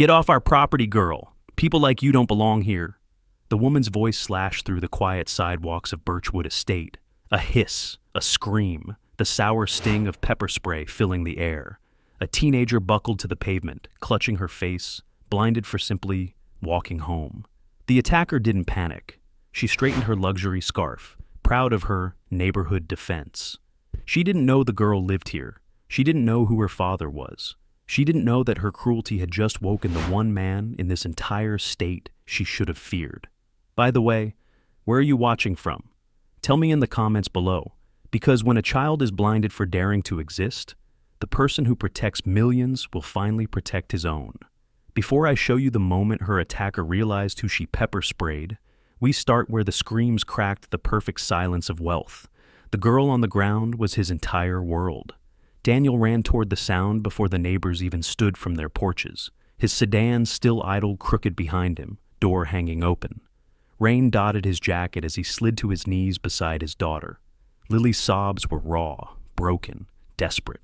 Get off our property, girl. People like you don't belong here. The woman's voice slashed through the quiet sidewalks of Birchwood Estate. A hiss, a scream, the sour sting of pepper spray filling the air. A teenager buckled to the pavement, clutching her face, blinded for simply walking home. The attacker didn't panic. She straightened her luxury scarf, proud of her neighborhood defense. She didn't know the girl lived here. She didn't know who her father was. She didn't know that her cruelty had just woken the one man in this entire state she should have feared. By the way, where are you watching from? Tell me in the comments below, because when a child is blinded for daring to exist, the person who protects millions will finally protect his own. Before I show you the moment her attacker realized who she pepper sprayed, we start where the screams cracked the perfect silence of wealth. The girl on the ground was his entire world. Daniel ran toward the sound before the neighbors even stood from their porches, his sedan still idle crooked behind him, door hanging open. Rain dotted his jacket as he slid to his knees beside his daughter. Lily's sobs were raw, broken, desperate.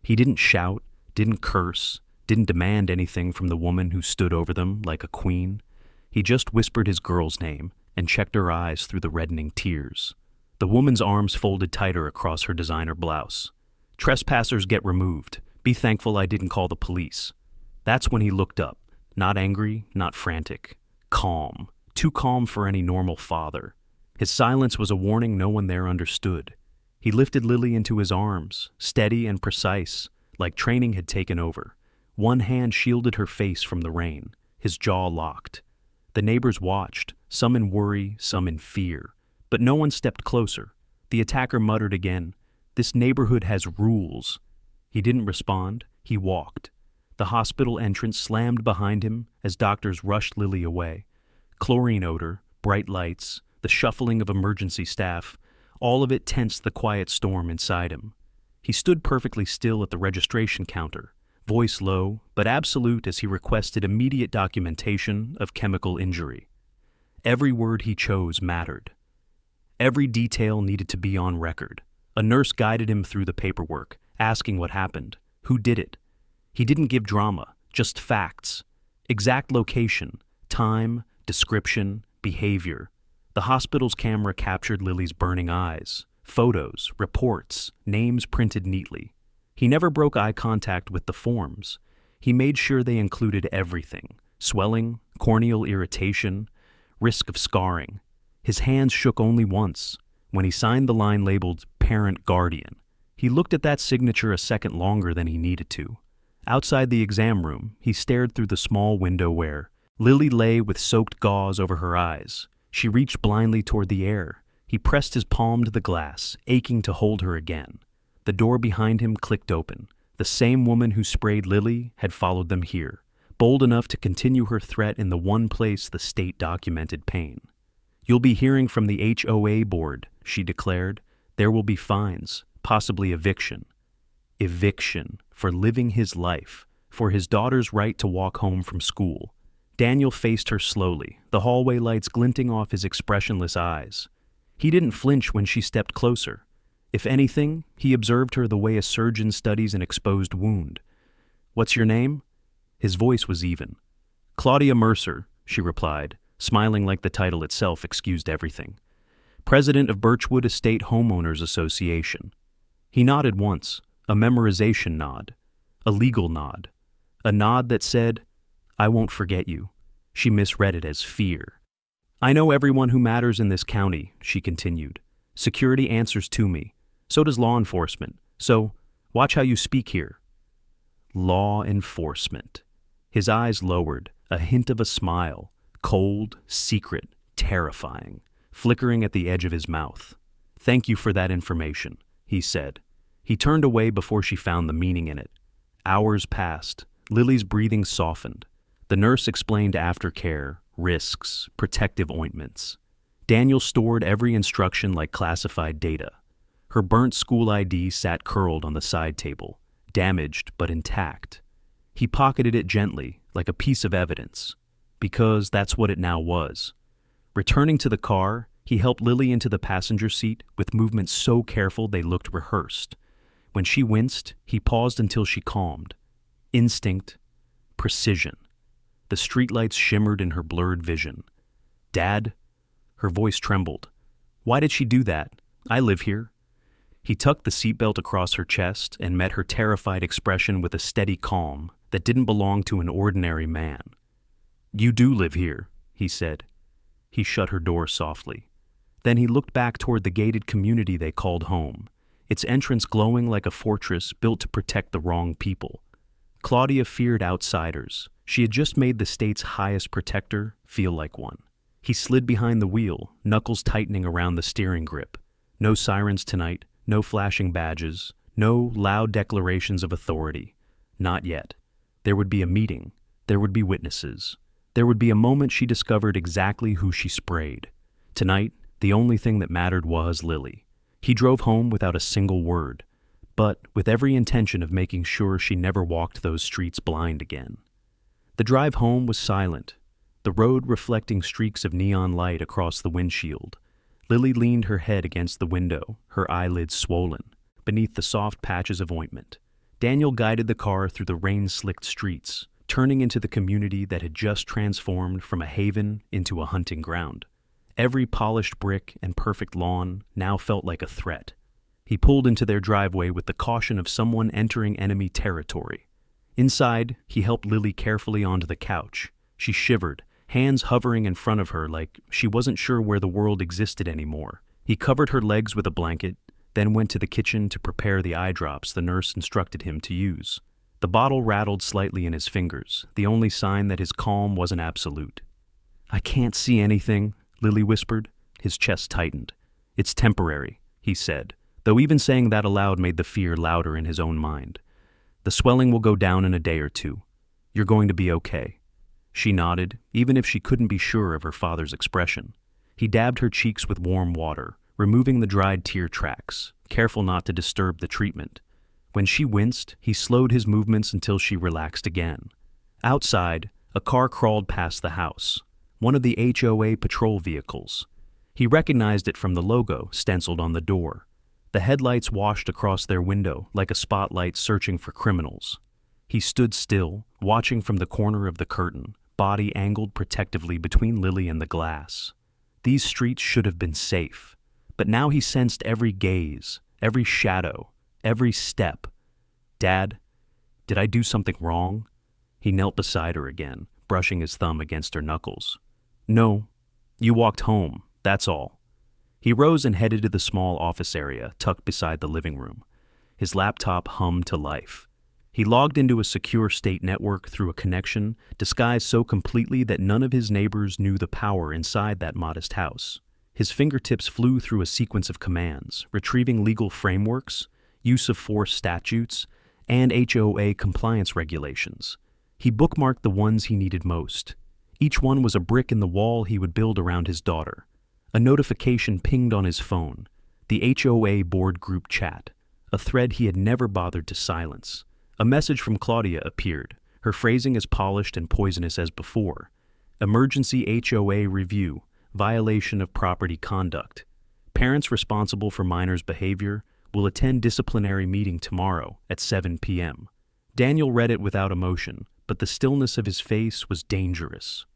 He didn't shout, didn't curse, didn't demand anything from the woman who stood over them like a queen. He just whispered his girl's name and checked her eyes through the reddening tears. The woman's arms folded tighter across her designer blouse. Trespassers get removed. Be thankful I didn't call the police. That's when he looked up, not angry, not frantic. Calm. Too calm for any normal father. His silence was a warning no one there understood. He lifted Lily into his arms, steady and precise, like training had taken over. One hand shielded her face from the rain, his jaw locked. The neighbors watched, some in worry, some in fear. But no one stepped closer. The attacker muttered again, "This neighborhood has rules." He didn't respond. He walked. The hospital entrance slammed behind him as doctors rushed Lily away. Chlorine odor, bright lights, the shuffling of emergency staff, all of it tensed the quiet storm inside him. He stood perfectly still at the registration counter, voice low but absolute as he requested immediate documentation of chemical injury. Every word he chose mattered. Every detail needed to be on record. A nurse guided him through the paperwork, asking what happened, who did it. He didn't give drama, just facts. Exact location, time, description, behavior. The hospital's camera captured Lily's burning eyes, photos, reports, names printed neatly. He never broke eye contact with the forms. He made sure they included everything: swelling, corneal irritation, risk of scarring. His hands shook only once, when he signed the line labeled Parent Guardian. He looked at that signature a second longer than he needed to. Outside the exam room, he stared through the small window where Lily lay with soaked gauze over her eyes. She reached blindly toward the air. He pressed his palm to the glass, aching to hold her again. The door behind him clicked open. The same woman who sprayed Lily had followed them here, bold enough to continue her threat in the one place the state documented pain. "You'll be hearing from the HOA board," she declared. "There will be fines, possibly eviction." Eviction for living his life, for his daughter's right to walk home from school. Daniel faced her slowly, the hallway lights glinting off his expressionless eyes. He didn't flinch when she stepped closer. If anything, he observed her the way a surgeon studies an exposed wound. "What's your name?" His voice was even. "Claudia Mercer," she replied, smiling like the title itself excused everything. "President of Birchwood Estate Homeowners Association." He nodded once, a memorization nod, a legal nod, a nod that said, "I won't forget you." She misread it as fear. "I know everyone who matters in this county," she continued. "Security answers to me. So does law enforcement. So, watch how you speak here." Law enforcement. His eyes lowered, a hint of a smile, cold, secret, terrifying, flickering at the edge of his mouth. "Thank you for that information," he said. He turned away before she found the meaning in it. Hours passed. Lily's breathing softened. The nurse explained aftercare, risks, protective ointments. Daniel stored every instruction like classified data. Her burnt school ID sat curled on the side table, damaged but intact. He pocketed it gently, like a piece of evidence, because that's what it now was. Returning to the car, he helped Lily into the passenger seat with movements so careful they looked rehearsed. When she winced, he paused until she calmed. Instinct, precision. The streetlights shimmered in her blurred vision. "Dad?" Her voice trembled. "Why did she do that? I live here." He tucked the seatbelt across her chest and met her terrified expression with a steady calm that didn't belong to an ordinary man. "You do live here," he said. He shut her door softly. Then he looked back toward the gated community they called home, its entrance glowing like a fortress built to protect the wrong people. Claudia feared outsiders. She had just made the state's highest protector feel like one. He slid behind the wheel, knuckles tightening around the steering grip. No sirens tonight, no flashing badges, no loud declarations of authority. Not yet. There would be a meeting. There would be witnesses. There would be a moment she discovered exactly who she sprayed. Tonight, the only thing that mattered was Lily. He drove home without a single word, but with every intention of making sure she never walked those streets blind again. The drive home was silent, the road reflecting streaks of neon light across the windshield. Lily leaned her head against the window, her eyelids swollen, beneath the soft patches of ointment. Daniel guided the car through the rain-slicked streets, turning into the community that had just transformed from a haven into a hunting ground. Every polished brick and perfect lawn now felt like a threat. He pulled into their driveway with the caution of someone entering enemy territory. Inside, he helped Lily carefully onto the couch. She shivered, hands hovering in front of her like she wasn't sure where the world existed anymore. He covered her legs with a blanket, then went to the kitchen to prepare the eye drops the nurse instructed him to use. The bottle rattled slightly in his fingers, the only sign that his calm wasn't absolute. "I can't see anything," Lily whispered. His chest tightened. "It's temporary," he said, though even saying that aloud made the fear louder in his own mind. "The swelling will go down in a day or two. You're going to be okay." She nodded, even if she couldn't be sure of her father's expression. He dabbed her cheeks with warm water, removing the dried tear tracks, careful not to disturb the treatment. When she winced, he slowed his movements until she relaxed again. Outside, a car crawled past the house, one of the HOA patrol vehicles. He recognized it from the logo stenciled on the door. The headlights washed across their window like a spotlight searching for criminals. He stood still, watching from the corner of the curtain, body angled protectively between Lily and the glass. These streets should have been safe, but now he sensed every gaze, every shadow, every step. "Dad, did I do something wrong?" He knelt beside her again, brushing his thumb against her knuckles. "No, you walked home, that's all." He rose and headed to the small office area tucked beside the living room. His laptop hummed to life. He logged into a secure state network through a connection disguised so completely that none of his neighbors knew the power inside that modest house. His fingertips flew through a sequence of commands, retrieving legal frameworks, use of force statutes, and HOA compliance regulations. He bookmarked the ones he needed most. Each one was a brick in the wall he would build around his daughter. A notification pinged on his phone, the HOA board group chat, a thread he had never bothered to silence. A message from Claudia appeared, her phrasing as polished and poisonous as before. "Emergency HOA review, violation of property conduct. Parents responsible for minors' behavior will attend disciplinary meeting tomorrow at 7 p.m. Daniel read it without emotion, but the stillness of his face was dangerous.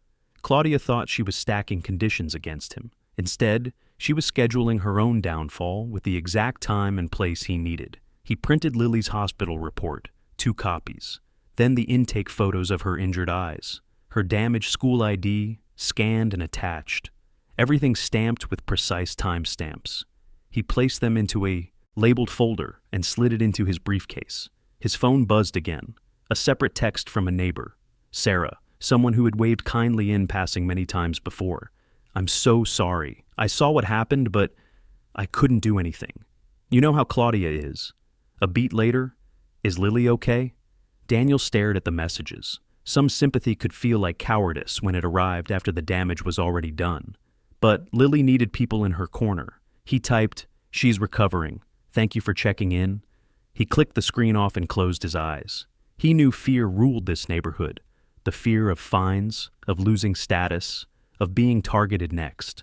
Claudia thought she was stacking conditions against him. Instead, she was scheduling her own downfall with the exact time and place he needed. He printed Lily's hospital report, 2 copies, then the intake photos of her injured eyes, her damaged school ID, scanned and attached, everything stamped with precise timestamps. He placed them into a labeled folder and slid it into his briefcase. His phone buzzed again, a separate text from a neighbor, Sarah, someone who had waved kindly in passing many times before. "I'm so sorry. I saw what happened, but I couldn't do anything. You know how Claudia is." A beat later, "Is Lily okay?" Daniel stared at the messages. Some sympathy could feel like cowardice when it arrived after the damage was already done. But Lily needed people in her corner. He typed, "She's recovering. Thank you for checking in." He clicked the screen off and closed his eyes. He knew fear ruled this neighborhood. The fear of fines, of losing status, of being targeted next.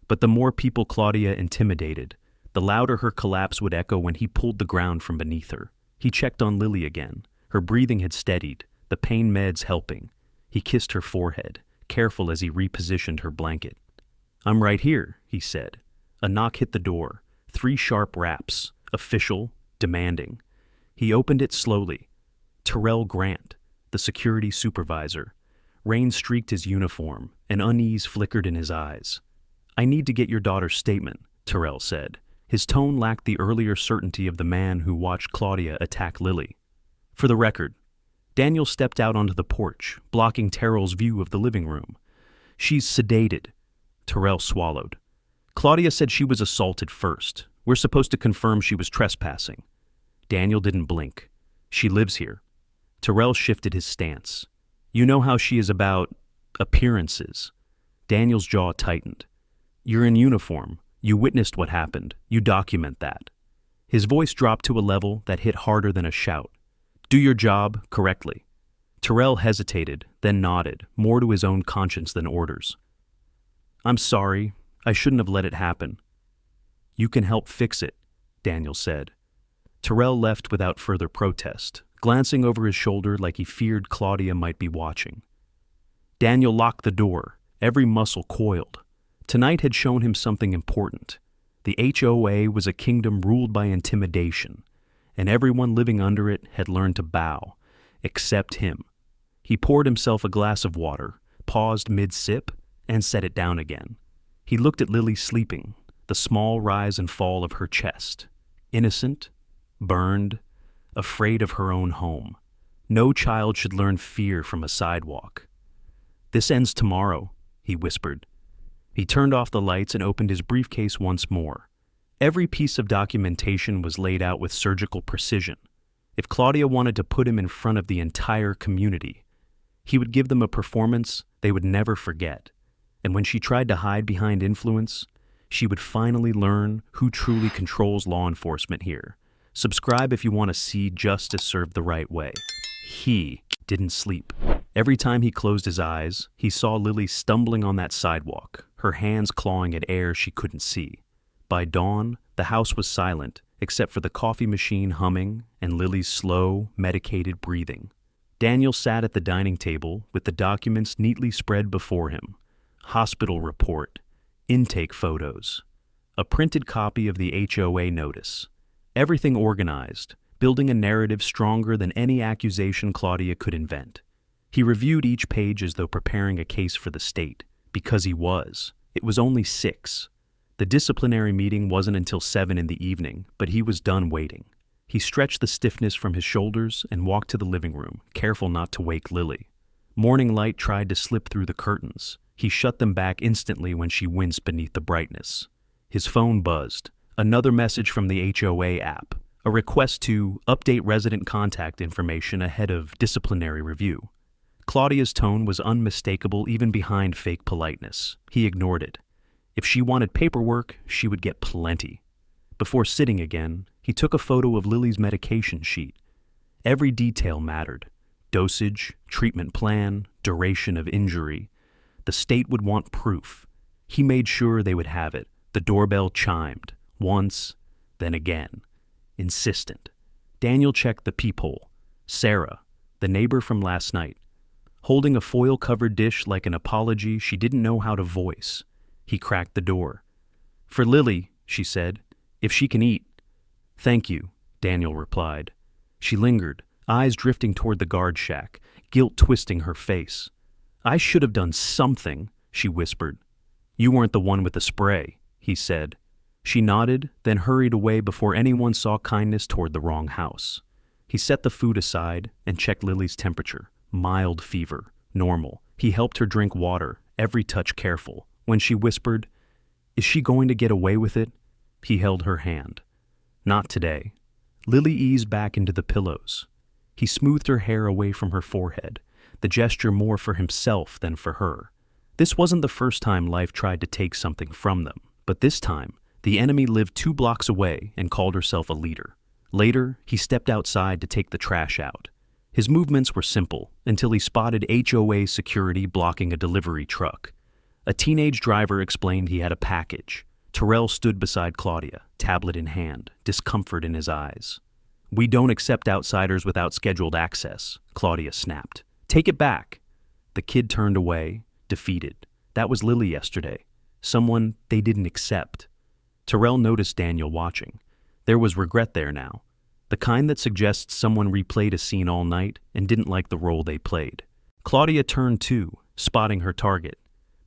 But the more people Claudia intimidated, the louder her collapse would echo when he pulled the ground from beneath her. He checked on Lily again. Her breathing had steadied, the pain meds helping. He kissed her forehead, careful as he repositioned her blanket. "I'm right here," he said. A knock hit the door, 3 sharp raps, official, demanding. He opened it slowly. Terrell Grant, the security supervisor. Rain streaked his uniform, and unease flickered in his eyes. "I need to get your daughter's statement," Terrell said. His tone lacked the earlier certainty of the man who watched Claudia attack Lily. "For the record." Daniel stepped out onto the porch, blocking Terrell's view of the living room. "She's sedated." Terrell swallowed. "Claudia said she was assaulted first. We're supposed to confirm she was trespassing." Daniel didn't blink. "She lives here." Terrell shifted his stance. "You know how she is about appearances." Daniel's jaw tightened. "You're in uniform. You witnessed what happened. You document that." His voice dropped to a level that hit harder than a shout. "Do your job correctly." Terrell hesitated, then nodded, more to his own conscience than orders. "I'm sorry. I shouldn't have let it happen." "You can help fix it," Daniel said. Terrell left without further protest, glancing over his shoulder like he feared Claudia might be watching. Daniel locked the door, every muscle coiled. Tonight had shown him something important. The HOA was a kingdom ruled by intimidation, and everyone living under it had learned to bow, except him. He poured himself a glass of water, paused mid-sip, and set it down again. He looked at Lily sleeping, the small rise and fall of her chest. Innocent, burned, afraid of her own home. No child should learn fear from a sidewalk. "This ends tomorrow," he whispered. He turned off the lights and opened his briefcase once more. Every piece of documentation was laid out with surgical precision. If Claudia wanted to put him in front of the entire community, he would give them a performance they would never forget. And when she tried to hide behind influence, she would finally learn who truly controls law enforcement here. Subscribe if you want to see justice served the right way. He didn't sleep. Every time he closed his eyes, he saw Lily stumbling on that sidewalk, her hands clawing at air she couldn't see. By dawn, the house was silent, except for the coffee machine humming and Lily's slow, medicated breathing. Daniel sat at the dining table with the documents neatly spread before him. Hospital report, intake photos, a printed copy of the HOA notice. Everything organized, building a narrative stronger than any accusation Claudia could invent. He reviewed each page as though preparing a case for the state, because he was. It was only 6. The disciplinary meeting wasn't until 7 in the evening, but he was done waiting. He stretched the stiffness from his shoulders and walked to the living room, careful not to wake Lily. Morning light tried to slip through the curtains. He shut them back instantly when she winced beneath the brightness. His phone buzzed. Another message from the HOA app. A request to update resident contact information ahead of disciplinary review. Claudia's tone was unmistakable even behind fake politeness. He ignored it. If she wanted paperwork, she would get plenty. Before sitting again, he took a photo of Lily's medication sheet. Every detail mattered. Dosage, treatment plan, duration of injury. The state would want proof. He made sure they would have it. The doorbell chimed. Once, then again. Insistent. Daniel checked the peephole. Sarah, the neighbor from last night. Holding a foil-covered dish like an apology she didn't know how to voice. He cracked the door. "For Lily," she said, "if she can eat." "Thank you," Daniel replied. She lingered, eyes drifting toward the guard shack, guilt twisting her face. "I should have done something," she whispered. "You weren't the one with the spray," he said. She nodded, then hurried away before anyone saw kindness toward the wrong house. He set the food aside and checked Lily's temperature. Mild fever, normal. He helped her drink water, every touch careful. When she whispered, "Is she going to get away with it?" he held her hand. "Not today." Lily eased back into the pillows. He smoothed her hair away from her forehead, the gesture more for himself than for her. This wasn't the first time life tried to take something from them, but this time, the enemy lived 2 blocks away and called herself a leader. Later, he stepped outside to take the trash out. His movements were simple until he spotted HOA security blocking a delivery truck. A teenage driver explained he had a package. Terrell stood beside Claudia, tablet in hand, discomfort in his eyes. "We don't accept outsiders without scheduled access," Claudia snapped. "Take it back." The kid turned away, defeated. That was Lily yesterday. Someone they didn't accept. Tyrell noticed Daniel watching. There was regret there now. The kind that suggests someone replayed a scene all night and didn't like the role they played. Claudia turned too, spotting her target.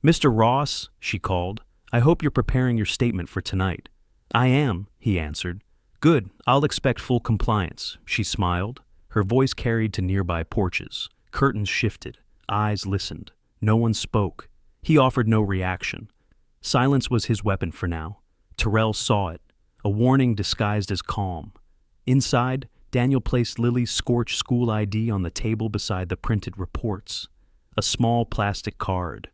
"Mr. Ross," she called, "I hope you're preparing your statement for tonight." "I am," he answered. "Good, I'll expect full compliance," she smiled. Her voice carried to nearby porches. Curtains shifted. Eyes listened. No one spoke. He offered no reaction. Silence was his weapon for now. Tyrell saw it, a warning disguised as calm. Inside, Daniel placed Lily's scorched school ID on the table beside the printed reports. A small plastic card.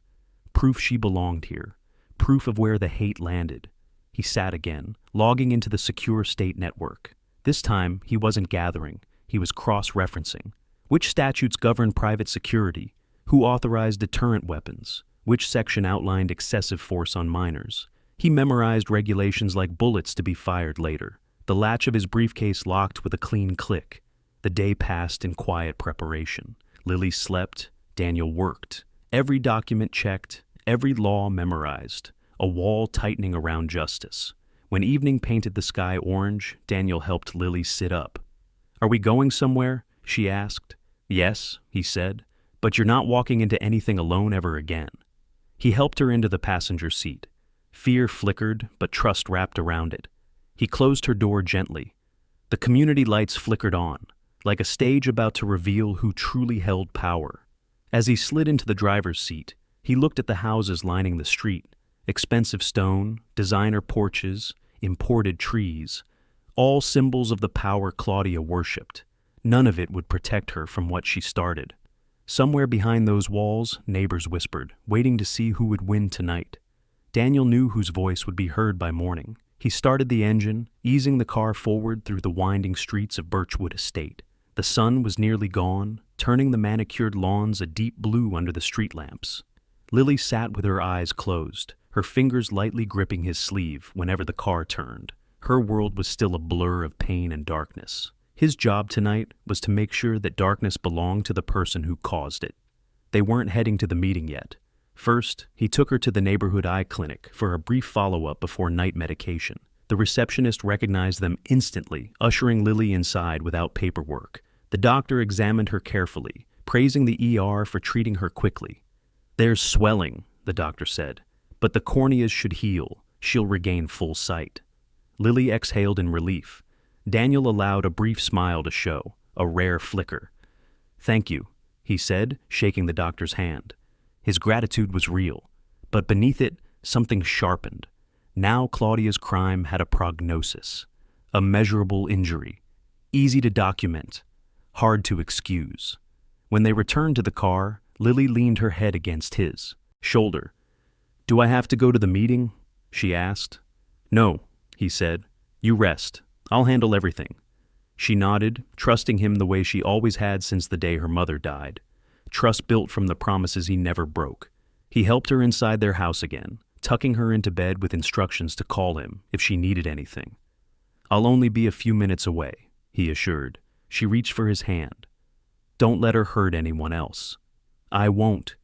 Proof she belonged here. Proof of where the hate landed. He sat again, logging into the secure state network. This time, he wasn't gathering. He was cross-referencing. Which statutes govern private security? Who authorized deterrent weapons? Which section outlined excessive force on minors? He memorized regulations like bullets to be fired later. The latch of his briefcase locked with a clean click. The day passed in quiet preparation. Lily slept. Daniel worked. Every document checked. Every law memorized. A wall tightening around justice. When evening painted the sky orange, Daniel helped Lily sit up. "Are we going somewhere?" she asked. "Yes," he said, "but you're not walking into anything alone ever again." He helped her into the passenger seat. Fear flickered, but trust wrapped around it. He closed her door gently. The community lights flickered on, like a stage about to reveal who truly held power. As he slid into the driver's seat, he looked at the houses lining the street. Expensive stone, designer porches, imported trees, all symbols of the power Claudia worshipped. None of it would protect her from what she started. Somewhere behind those walls, neighbors whispered, waiting to see who would win tonight. Daniel knew whose voice would be heard by morning. He started the engine, easing the car forward through the winding streets of Birchwood Estate. The sun was nearly gone, turning the manicured lawns a deep blue under the street lamps. Lily sat with her eyes closed, her fingers lightly gripping his sleeve whenever the car turned. Her world was still a blur of pain and darkness. His job tonight was to make sure that darkness belonged to the person who caused it. They weren't heading to the meeting yet. First, he took her to the neighborhood eye clinic for a brief follow-up before night medication. The receptionist recognized them instantly, ushering Lily inside without paperwork. The doctor examined her carefully, praising the ER for treating her quickly. "There's swelling," the doctor said, "but the corneas should heal. She'll regain full sight." Lily exhaled in relief. Daniel allowed a brief smile to show, a rare flicker. "Thank you," he said, shaking the doctor's hand. His gratitude was real, but beneath it, something sharpened. Now Claudia's crime had a prognosis, a measurable injury, easy to document, hard to excuse. When they returned to the car, Lily leaned her head against his shoulder. "Do I have to go to the meeting?" she asked. "No," he said. "You rest. I'll handle everything." She nodded, trusting him the way she always had since the day her mother died. Trust built from the promises he never broke. He helped her inside their house again, tucking her into bed with instructions to call him if she needed anything. "I'll only be a few minutes away," he assured. She reached for his hand. "Don't let her hurt anyone else." "I won't."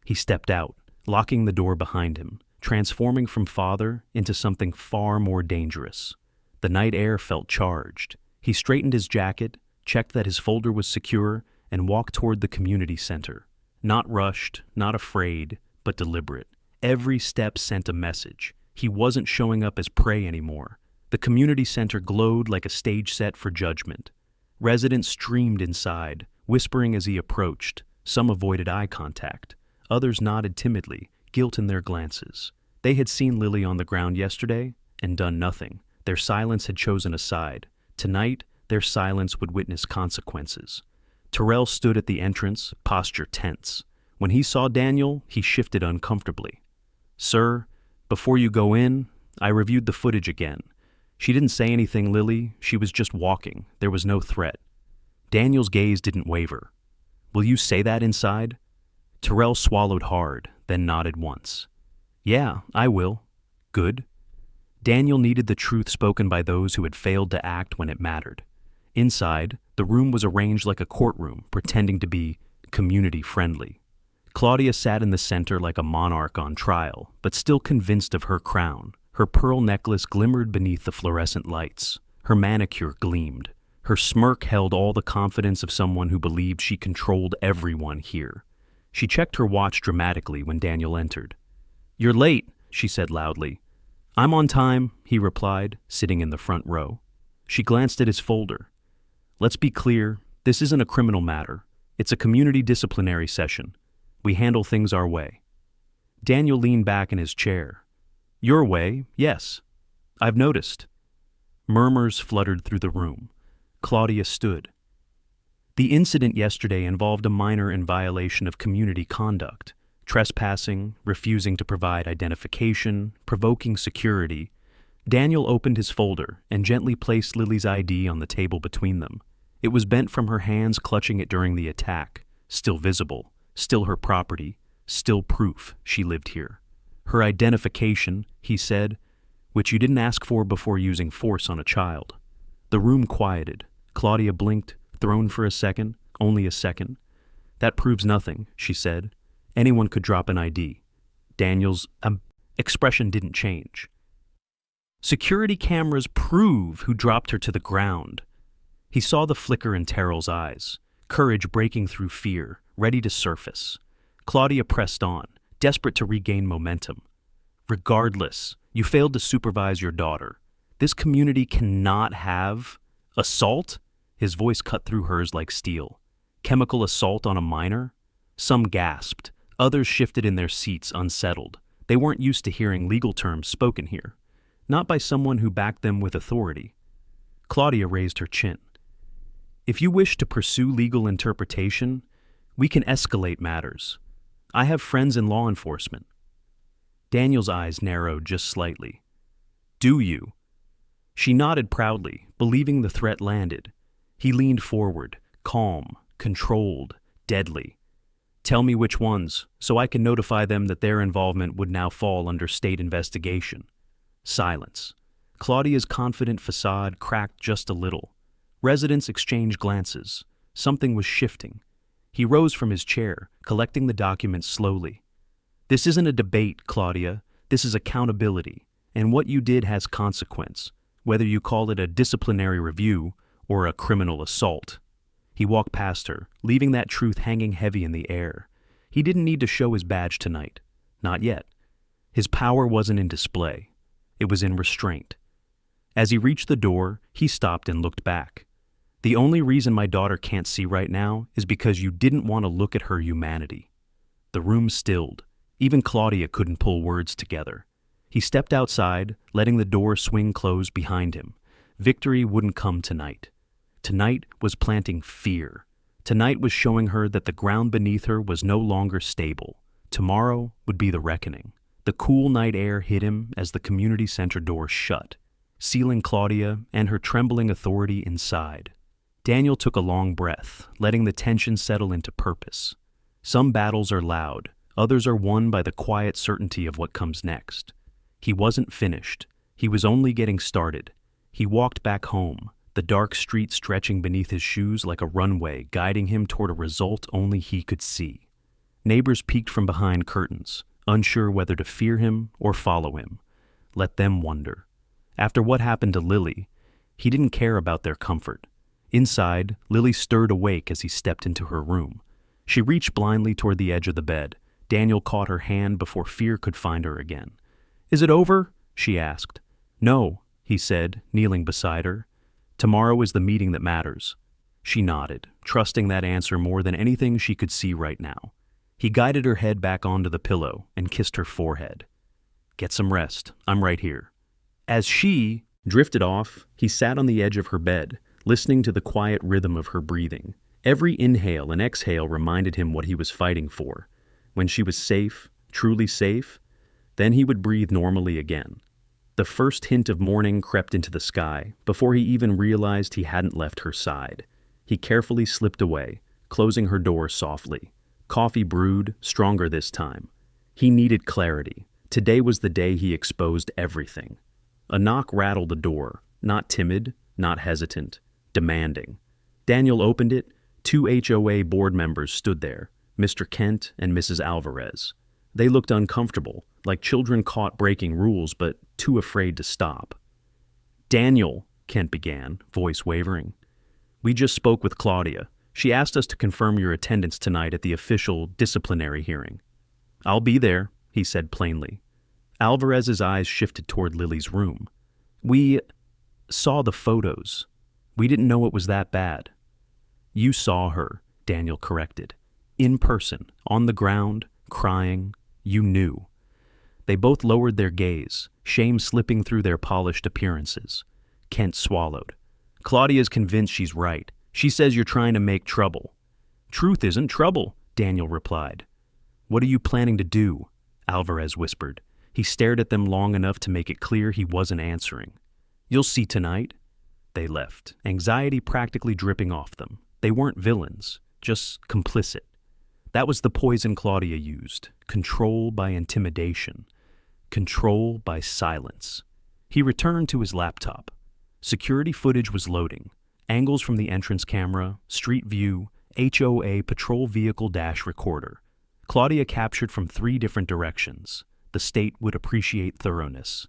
He stepped out, locking the door behind him, transforming from father into something far more dangerous. The night air felt charged. He straightened his jacket, checked that his folder was secure, and walked toward the community center. Not rushed, not afraid, but deliberate. Every step sent a message. He wasn't showing up as prey anymore. The community center glowed like a stage set for judgment. Residents streamed inside, whispering as he approached. Some avoided eye contact. Others nodded timidly, guilt in their glances. They had seen Lily on the ground yesterday and done nothing. Their silence had chosen a side. Tonight, their silence would witness consequences. Tyrell stood at the entrance, posture tense. When he saw Daniel, he shifted uncomfortably. "Sir, before you go in, I reviewed the footage again. She didn't say anything, Lily. She was just walking. There was no threat." Daniel's gaze didn't waver. "Will you say that inside?" Tyrell swallowed hard, then nodded once. "Yeah, I will." "Good." Daniel needed the truth spoken by those who had failed to act when it mattered. Inside, the room was arranged like a courtroom, pretending to be community-friendly. Claudia sat in the center like a monarch on trial, but still convinced of her crown. Her pearl necklace glimmered beneath the fluorescent lights. Her manicure gleamed. Her smirk held all the confidence of someone who believed she controlled everyone here. She checked her watch dramatically when Daniel entered. "You're late," she said loudly. "I'm on time," he replied, sitting in the front row. She glanced at his folder. "Let's be clear, this isn't a criminal matter. It's a community disciplinary session. We handle things our way." Daniel leaned back in his chair. "Your way, yes. I've noticed." Murmurs fluttered through the room. Claudia stood. The incident yesterday involved a minor in violation of community conduct, trespassing, refusing to provide identification, provoking security. Daniel opened his folder and gently placed Lily's ID on the table between them. It was bent from her hands clutching it during the attack, still visible, still her property, still proof she lived here. "Her identification," he said, "which you didn't ask for before using force on a child." The room quieted. Claudia blinked, thrown for a second, only a second. "That proves nothing," she said. "Anyone could drop an ID." Daniel's expression didn't change. "Security cameras prove who dropped her to the ground." He saw the flicker in Terrell's eyes, courage breaking through fear, ready to surface. Claudia pressed on, desperate to regain momentum. "Regardless, you failed to supervise your daughter. This community cannot have assault?" His voice cut through hers like steel. "Chemical assault on a minor?" Some gasped. Others shifted in their seats, unsettled. They weren't used to hearing legal terms spoken here. Not by someone who backed them with authority. Claudia raised her chin. "If you wish to pursue legal interpretation, we can escalate matters. I have friends in law enforcement." Daniel's eyes narrowed just slightly. "Do you?" She nodded proudly, believing the threat landed. He leaned forward, calm, controlled, deadly. "Tell me which ones, so I can notify them that their involvement would now fall under state investigation." Silence. Claudia's confident facade cracked just a little. Residents exchanged glances. Something was shifting. He rose from his chair, collecting the documents slowly. "This isn't a debate, Claudia. This is accountability, and what you did has consequence, whether you call it a disciplinary review or a criminal assault." He walked past her, leaving that truth hanging heavy in the air. He didn't need to show his badge tonight. Not yet. His power wasn't in display. It was in restraint. As he reached the door, he stopped and looked back. "The only reason my daughter can't see right now is because you didn't want to look at her humanity." The room stilled. Even Claudia couldn't pull words together. He stepped outside, letting the door swing closed behind him. Victory wouldn't come tonight. Tonight was planting fear. Tonight was showing her that the ground beneath her was no longer stable. Tomorrow would be the reckoning. The cool night air hit him as the community center door shut, sealing Claudia and her trembling authority inside. Daniel took a long breath, letting the tension settle into purpose. Some battles are loud, others are won by the quiet certainty of what comes next. He wasn't finished. He was only getting started. He walked back home, the dark street stretching beneath his shoes like a runway, guiding him toward a result only he could see. Neighbors peeked from behind curtains, unsure whether to fear him or follow him. Let them wonder. After what happened to Lily, he didn't care about their comfort. Inside, Lily stirred awake as he stepped into her room. She reached blindly toward the edge of the bed. Daniel caught her hand before fear could find her again. "Is it over?" she asked. "No," he said, kneeling beside her. "Tomorrow is the meeting that matters." She nodded, trusting that answer more than anything she could see right now. He guided her head back onto the pillow and kissed her forehead. "Get some rest. I'm right here." As she drifted off, he sat on the edge of her bed, listening to the quiet rhythm of her breathing. Every inhale and exhale reminded him what he was fighting for. When she was safe, truly safe, then he would breathe normally again. The first hint of morning crept into the sky before he even realized he hadn't left her side. He carefully slipped away, closing her door softly. Coffee brewed, stronger this time. He needed clarity. Today was the day he exposed everything. A knock rattled the door, not timid, not hesitant, demanding. Daniel opened it. 2 HOA board members stood there, Mr. Kent and Mrs. Alvarez. They looked uncomfortable, like children caught breaking rules but too afraid to stop. "Daniel," Kent began, voice wavering. "We just spoke with Claudia. She asked us to confirm your attendance tonight at the official disciplinary hearing." "I'll be there," he said plainly. Alvarez's eyes shifted toward Lily's room. "We saw the photos. We didn't know it was that bad." "You saw her," Daniel corrected. "In person, on the ground, crying. You knew." They both lowered their gaze, shame slipping through their polished appearances. Kent swallowed. "Claudia's convinced she's right. She says you're trying to make trouble." "Truth isn't trouble," Daniel replied. "What are you planning to do?" Alvarez whispered. He stared at them long enough to make it clear he wasn't answering. "You'll see tonight." They left, anxiety practically dripping off them. They weren't villains, just complicit. That was the poison Claudia used. Control by intimidation. Control by silence. He returned to his laptop. Security footage was loading. Angles from the entrance camera, street view, HOA patrol vehicle dash recorder. Claudia captured from 3 different directions. The state would appreciate thoroughness.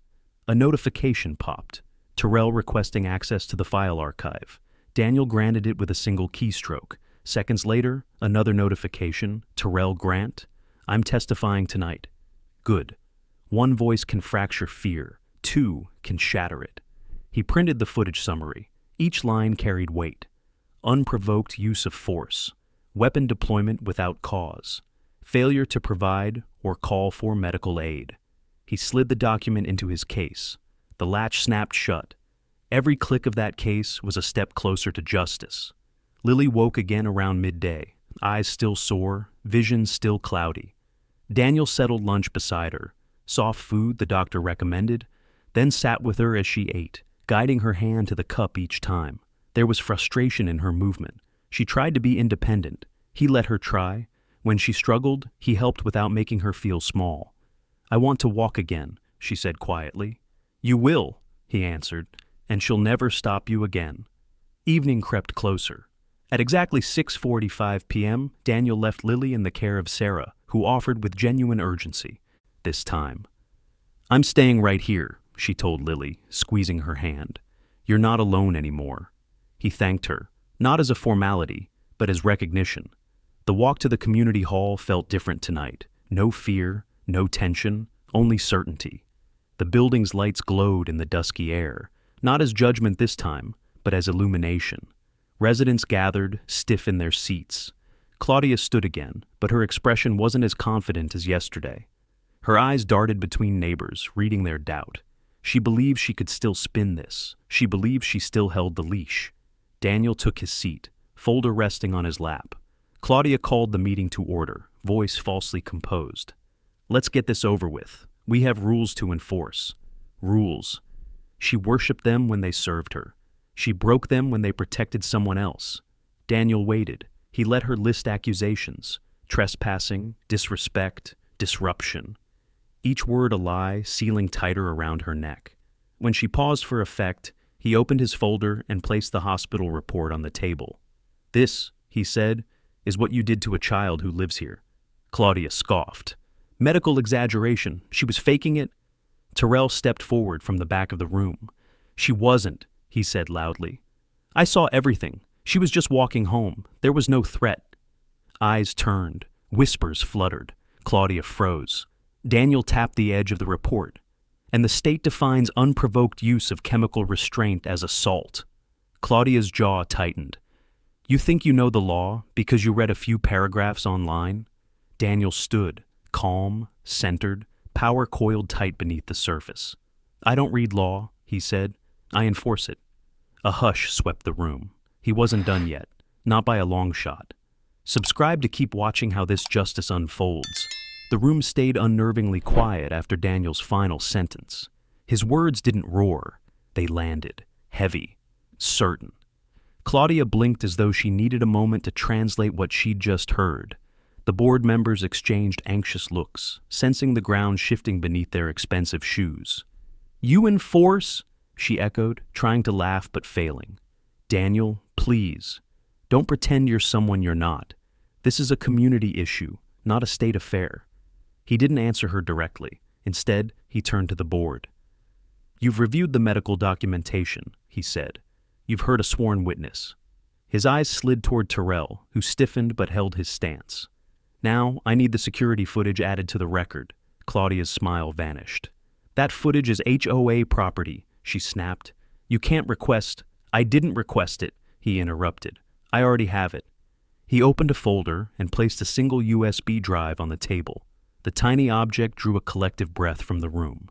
A notification popped. Terrell requesting access to the file archive. Daniel granted it with a single keystroke. Seconds later, another notification. Terrell grant. "I'm testifying tonight." Good. 1 voice can fracture fear. 2 can shatter it. He printed the footage summary. Each line carried weight. Unprovoked use of force. Weapon deployment without cause. Failure to provide or call for medical aid. He slid the document into his case. The latch snapped shut. Every click of that case was a step closer to justice. Lily woke again around midday, eyes still sore, vision still cloudy. Daniel settled lunch beside her, soft food the doctor recommended, then sat with her as she ate, guiding her hand to the cup each time. There was frustration in her movement. She tried to be independent. He let her try. When she struggled, he helped without making her feel small. "I want to walk again," she said quietly. "You will," he answered, "and she'll never stop you again." Evening crept closer. At exactly 6:45 p.m., Daniel left Lily in the care of Sarah, who offered with genuine urgency. This time. "I'm staying right here," she told Lily, squeezing her hand. "You're not alone anymore." He thanked her, not as a formality, but as recognition. The walk to the community hall felt different tonight. No fear, no tension, only certainty. The building's lights glowed in the dusky air, not as judgment this time, but as illumination. Residents gathered, stiff in their seats. Claudia stood again, but her expression wasn't as confident as yesterday. Her eyes darted between neighbors, reading their doubt. She believed she could still spin this. She believed she still held the leash. Daniel took his seat, folder resting on his lap. Claudia called the meeting to order, voice falsely composed. "Let's get this over with. We have rules to enforce." Rules. She worshipped them when they served her. She broke them when they protected someone else. Daniel waited. He let her list accusations: trespassing, disrespect, disruption. Each word a lie, sealing tighter around her neck. When she paused for effect, he opened his folder and placed the hospital report on the table. "This," he said, "is what you did to a child who lives here." Claudia scoffed. "Medical exaggeration. She was faking it." Terrell stepped forward from the back of the room. "She wasn't," he said loudly. "I saw everything. She was just walking home. There was no threat." Eyes turned. Whispers fluttered. Claudia froze. Daniel tapped the edge of the report. "And the state defines unprovoked use of chemical restraint as assault." Claudia's jaw tightened. "You think you know the law because you read a few paragraphs online?" Daniel stood, calm, centered, power coiled tight beneath the surface. "I don't read law," he said. "I enforce it." A hush swept the room. He wasn't done yet, not by a long shot. Subscribe to keep watching how this justice unfolds. The room stayed unnervingly quiet after Daniel's final sentence. His words didn't roar. They landed, heavy, certain. Claudia blinked as though she needed a moment to translate what she'd just heard. The board members exchanged anxious looks, sensing the ground shifting beneath their expensive shoes. "You enforce?" she echoed, trying to laugh but failing. "Daniel, please. Don't pretend you're someone you're not. This is a community issue, not a state affair. He didn't answer her directly. Instead, he turned to the board. You've reviewed the medical documentation, he said. You've heard a sworn witness. His eyes slid toward Terrell, who stiffened but held his stance. Now, I need the security footage added to the record. Claudia's smile vanished. That footage is HOA property, she snapped. You can't request. I didn't request it, he interrupted. I already have it. He opened a folder and placed a single USB drive on the table. The tiny object drew a collective breath from the room.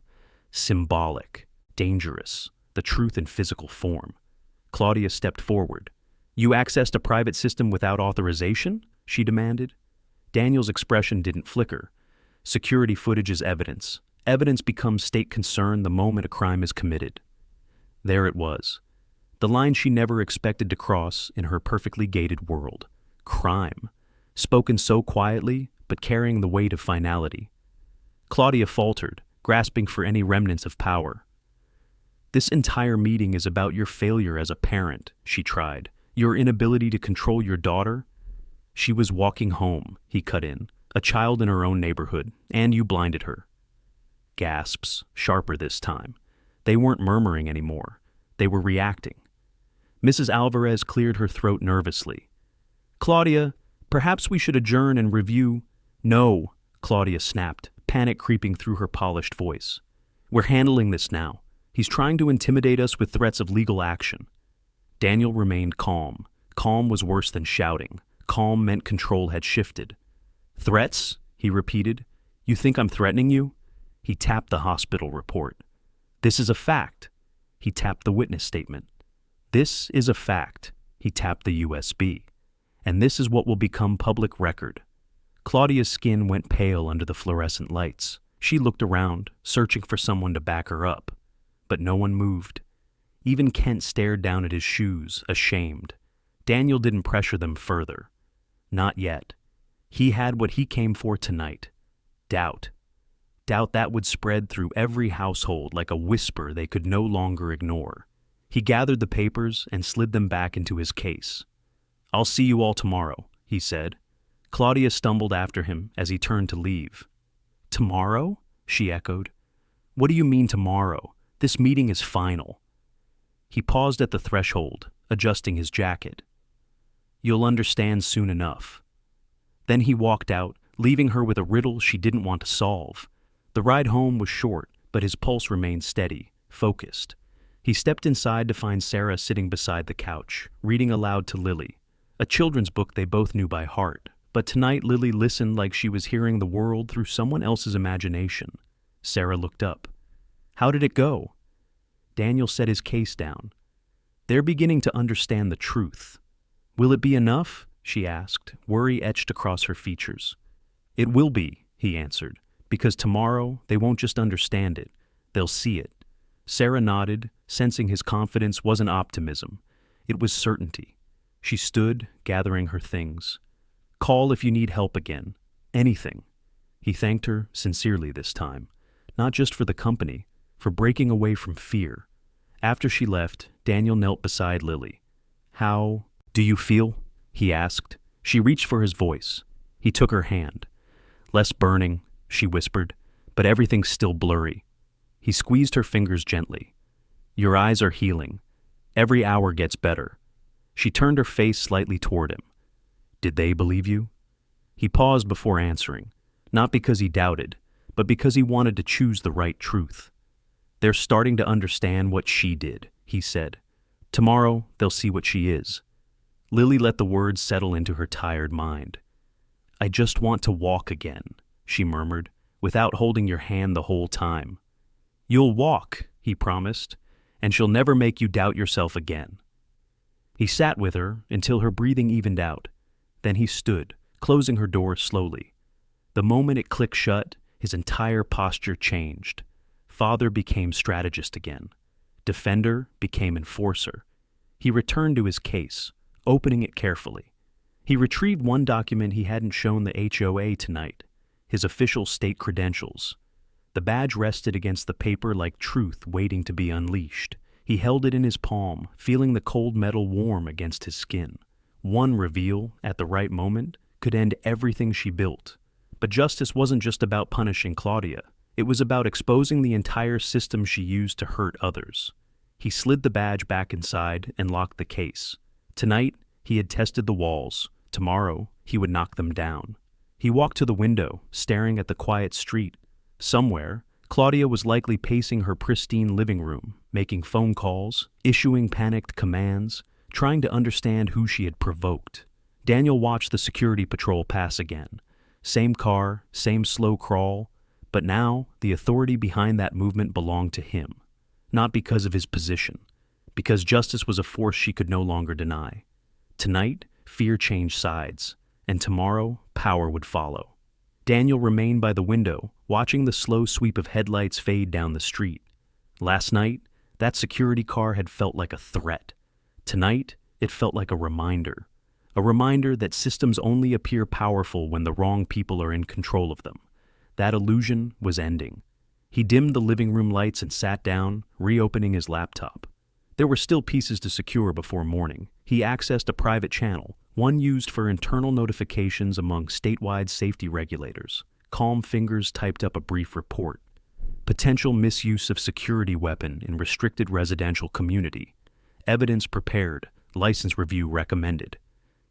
Symbolic, dangerous, the truth in physical form. Claudia stepped forward. You accessed a private system without authorization? She demanded. Daniel's expression didn't flicker. Security footage is evidence. Evidence becomes state concern the moment a crime is committed. There it was. The line she never expected to cross in her perfectly gated world. Crime. Spoken so quietly, but carrying the weight of finality. Claudia faltered, grasping for any remnants of power. This entire meeting is about your failure as a parent, she tried. Your inability to control your daughter. She was walking home, he cut in, a child in her own neighborhood, and you blinded her. Gasps, sharper this time. They weren't murmuring anymore. They were reacting. Mrs. Alvarez cleared her throat nervously. Claudia, perhaps we should adjourn and review. No, Claudia snapped, panic creeping through her polished voice. We're handling this now. He's trying to intimidate us with threats of legal action. Daniel remained calm. Calm was worse than shouting. Calm meant control had shifted. Threats? He repeated. You think I'm threatening you? He tapped the hospital report. This is a fact. He tapped the witness statement. This is a fact. He tapped the USB. And this is what will become public record. Claudia's skin went pale under the fluorescent lights. She looked around, searching for someone to back her up. But no one moved. Even Kent stared down at his shoes, ashamed. Daniel didn't pressure them further. Not yet. He had what he came for tonight. Doubt. Doubt that would spread through every household like a whisper they could no longer ignore. He gathered the papers and slid them back into his case. I'll see you all tomorrow, he said. Claudia stumbled after him as he turned to leave. Tomorrow? She echoed. What do you mean tomorrow? This meeting is final. He paused at the threshold, adjusting his jacket. You'll understand soon enough. Then he walked out, leaving her with a riddle she didn't want to solve. The ride home was short, but his pulse remained steady, focused. He stepped inside to find Sarah sitting beside the couch, reading aloud to Lily, a children's book they both knew by heart. But tonight Lily listened like she was hearing the world through someone else's imagination. Sarah looked up. How did it go? Daniel set his case down. They're beginning to understand the truth. Will it be enough? She asked, worry etched across her features. It will be, he answered, because tomorrow they won't just understand it, they'll see it. Sarah nodded, sensing his confidence wasn't optimism. It was certainty. She stood, gathering her things. Call if you need help again. Anything. He thanked her sincerely this time, not just for the company, for breaking away from fear. After she left, Daniel knelt beside Lily. How do you feel? He asked. She reached for his voice. He took her hand. Less burning, she whispered, but everything's still blurry. He squeezed her fingers gently. Your eyes are healing. Every hour gets better. She turned her face slightly toward him. Did they believe you? He paused before answering, not because he doubted, but because he wanted to choose the right truth. They're starting to understand what she did, he said. Tomorrow, they'll see what she is. Lily let the words settle into her tired mind. I just want to walk again, she murmured, without holding your hand the whole time. You'll walk, he promised, and she'll never make you doubt yourself again. He sat with her until her breathing evened out. Then he stood, closing her door slowly. The moment it clicked shut, his entire posture changed. Father became strategist again. Defender became enforcer. He returned to his case, opening it carefully. He retrieved one document he hadn't shown the HOA tonight, his official state credentials. The badge rested against the paper like truth waiting to be unleashed. He held it in his palm, feeling the cold metal warm against his skin. One reveal, at the right moment, could end everything she built. But justice wasn't just about punishing Claudia. It was about exposing the entire system she used to hurt others. He slid the badge back inside and locked the case. Tonight, he had tested the walls. Tomorrow, he would knock them down. He walked to the window, staring at the quiet street. Somewhere, Claudia was likely pacing her pristine living room, making phone calls, issuing panicked commands, trying to understand who she had provoked. Daniel watched the security patrol pass again. Same car, same slow crawl, but now the authority behind that movement belonged to him. Not because of his position, because justice was a force she could no longer deny. Tonight, fear changed sides, and tomorrow, power would follow. Daniel remained by the window, watching the slow sweep of headlights fade down the street. Last night, that security car had felt like a threat. Tonight, it felt like a reminder that systems only appear powerful when the wrong people are in control of them. That illusion was ending. He dimmed the living room lights and sat down, reopening his laptop. There were still pieces to secure before morning. He accessed a private channel, one used for internal notifications among statewide safety regulators. Calm fingers typed up a brief report. Potential misuse of security weapon in restricted residential community. Evidence prepared, license review recommended.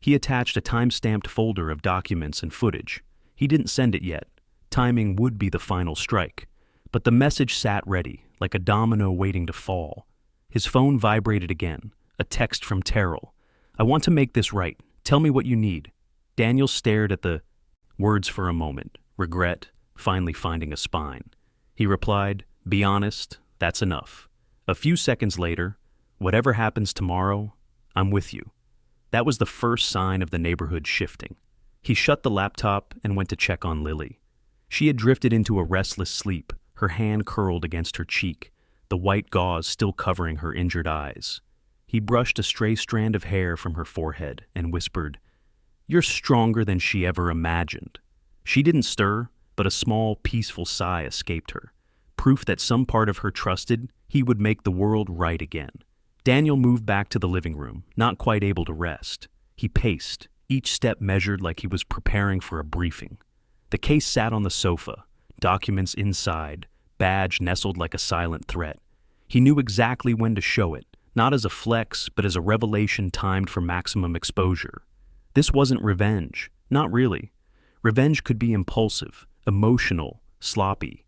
He attached a time-stamped folder of documents and footage. He didn't send it yet. Timing would be the final strike. But the message sat ready, like a domino waiting to fall. His phone vibrated again, a text from Terrell. "I want to make this right. Tell me what you need." Daniel stared at the words for a moment, regret finally finding a spine. He replied, "Be honest, that's enough." A few seconds later, "Whatever happens tomorrow, I'm with you." That was the first sign of the neighborhood shifting. He shut the laptop and went to check on Lily. She had drifted into a restless sleep, her hand curled against her cheek, the white gauze still covering her injured eyes. He brushed a stray strand of hair from her forehead and whispered, "You're stronger than she ever imagined." She didn't stir, but a small, peaceful sigh escaped her, proof that some part of her trusted he would make the world right again. Daniel moved back to the living room, not quite able to rest. He paced, each step measured like he was preparing for a briefing. The case sat on the sofa, documents inside, badge nestled like a silent threat. He knew exactly when to show it, not as a flex, but as a revelation timed for maximum exposure. This wasn't revenge, not really. Revenge could be impulsive, emotional, sloppy.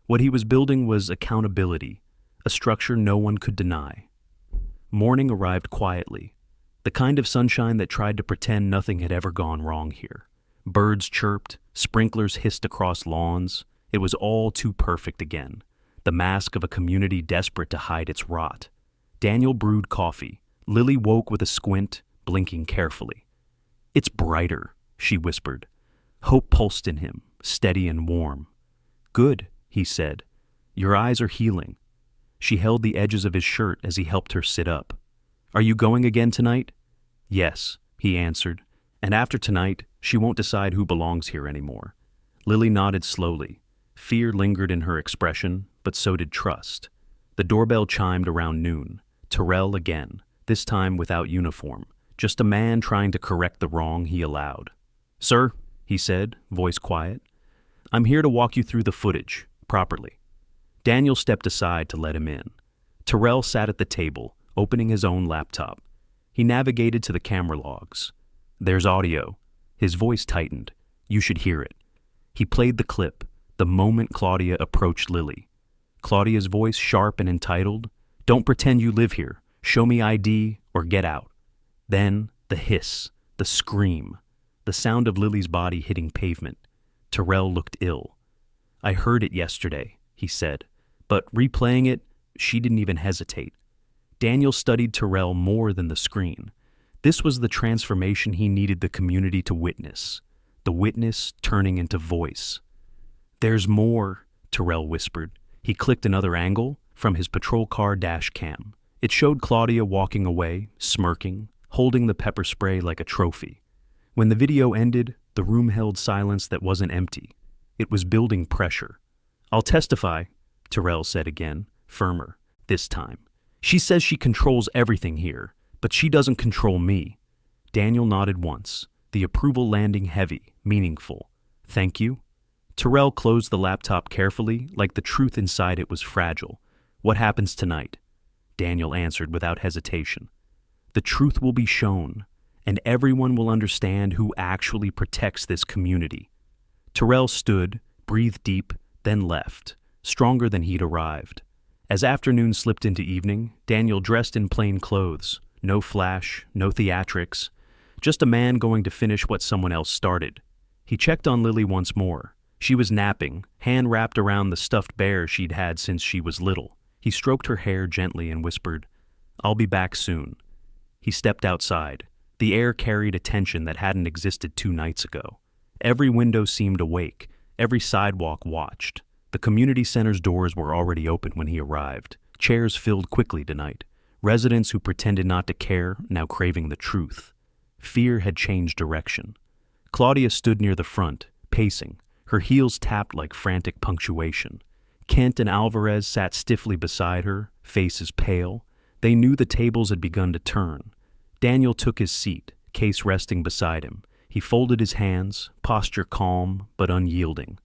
What he was building was accountability, a structure no one could deny. Morning arrived quietly, the kind of sunshine that tried to pretend nothing had ever gone wrong here. Birds chirped, sprinklers hissed across lawns. It was all too perfect again, the mask of a community desperate to hide its rot. Daniel brewed coffee. Lily woke with a squint, blinking carefully. "It's brighter," she whispered. Hope pulsed in him, steady and warm. "Good," he said. "Your eyes are healing." She held the edges of his shirt as he helped her sit up. "Are you going again tonight?" "Yes," he answered. "And after tonight, she won't decide who belongs here anymore." Lily nodded slowly. Fear lingered in her expression, but so did trust. The doorbell chimed around noon. Terrell again, this time without uniform, just a man trying to correct the wrong he allowed. "Sir," he said, voice quiet, "I'm here to walk you through the footage, properly." Daniel stepped aside to let him in. Terrell sat at the table, opening his own laptop. He navigated to the camera logs. "There's audio." His voice tightened. "You should hear it." He played the clip, the moment Claudia approached Lily. Claudia's voice sharp and entitled, "Don't pretend you live here. Show me ID or get out." Then the hiss, the scream, the sound of Lily's body hitting pavement. Terrell looked ill. "I heard it yesterday," he said, but replaying it, she didn't even hesitate. Daniel studied Terrell more than the screen. This was the transformation he needed the community to witness, the witness turning into voice. "There's more," Terrell whispered. He clicked another angle from his patrol car dash cam. It showed Claudia walking away, smirking, holding the pepper spray like a trophy. When the video ended, the room held silence that wasn't empty. It was building pressure. "I'll testify," Terrell said again, firmer, this time. "She says she controls everything here, but she doesn't control me." Daniel nodded once, the approval landing heavy, meaningful. Thank you? Terrell closed the laptop carefully, like the truth inside it was fragile. What happens tonight? Daniel answered without hesitation. The truth will be shown, and everyone will understand who actually protects this community. Terrell stood, breathed deep, then left, stronger than he'd arrived. As afternoon slipped into evening, Daniel dressed in plain clothes. No flash, no theatrics, just a man going to finish what someone else started. He checked on Lily once more. She was napping, hand wrapped around the stuffed bear she'd had since she was little. He stroked her hair gently and whispered, "I'll be back soon." He stepped outside. The air carried a tension that hadn't existed 2 nights ago. Every window seemed awake, every sidewalk watched. The community center's doors were already open when he arrived. Chairs filled quickly tonight. Residents who pretended not to care, now craving the truth. Fear had changed direction. Claudia stood near the front, pacing. Her heels tapped like frantic punctuation. Kent and Alvarez sat stiffly beside her, faces pale. They knew the tables had begun to turn. Daniel took his seat, case resting beside him. He folded his hands, posture calm but unyielding.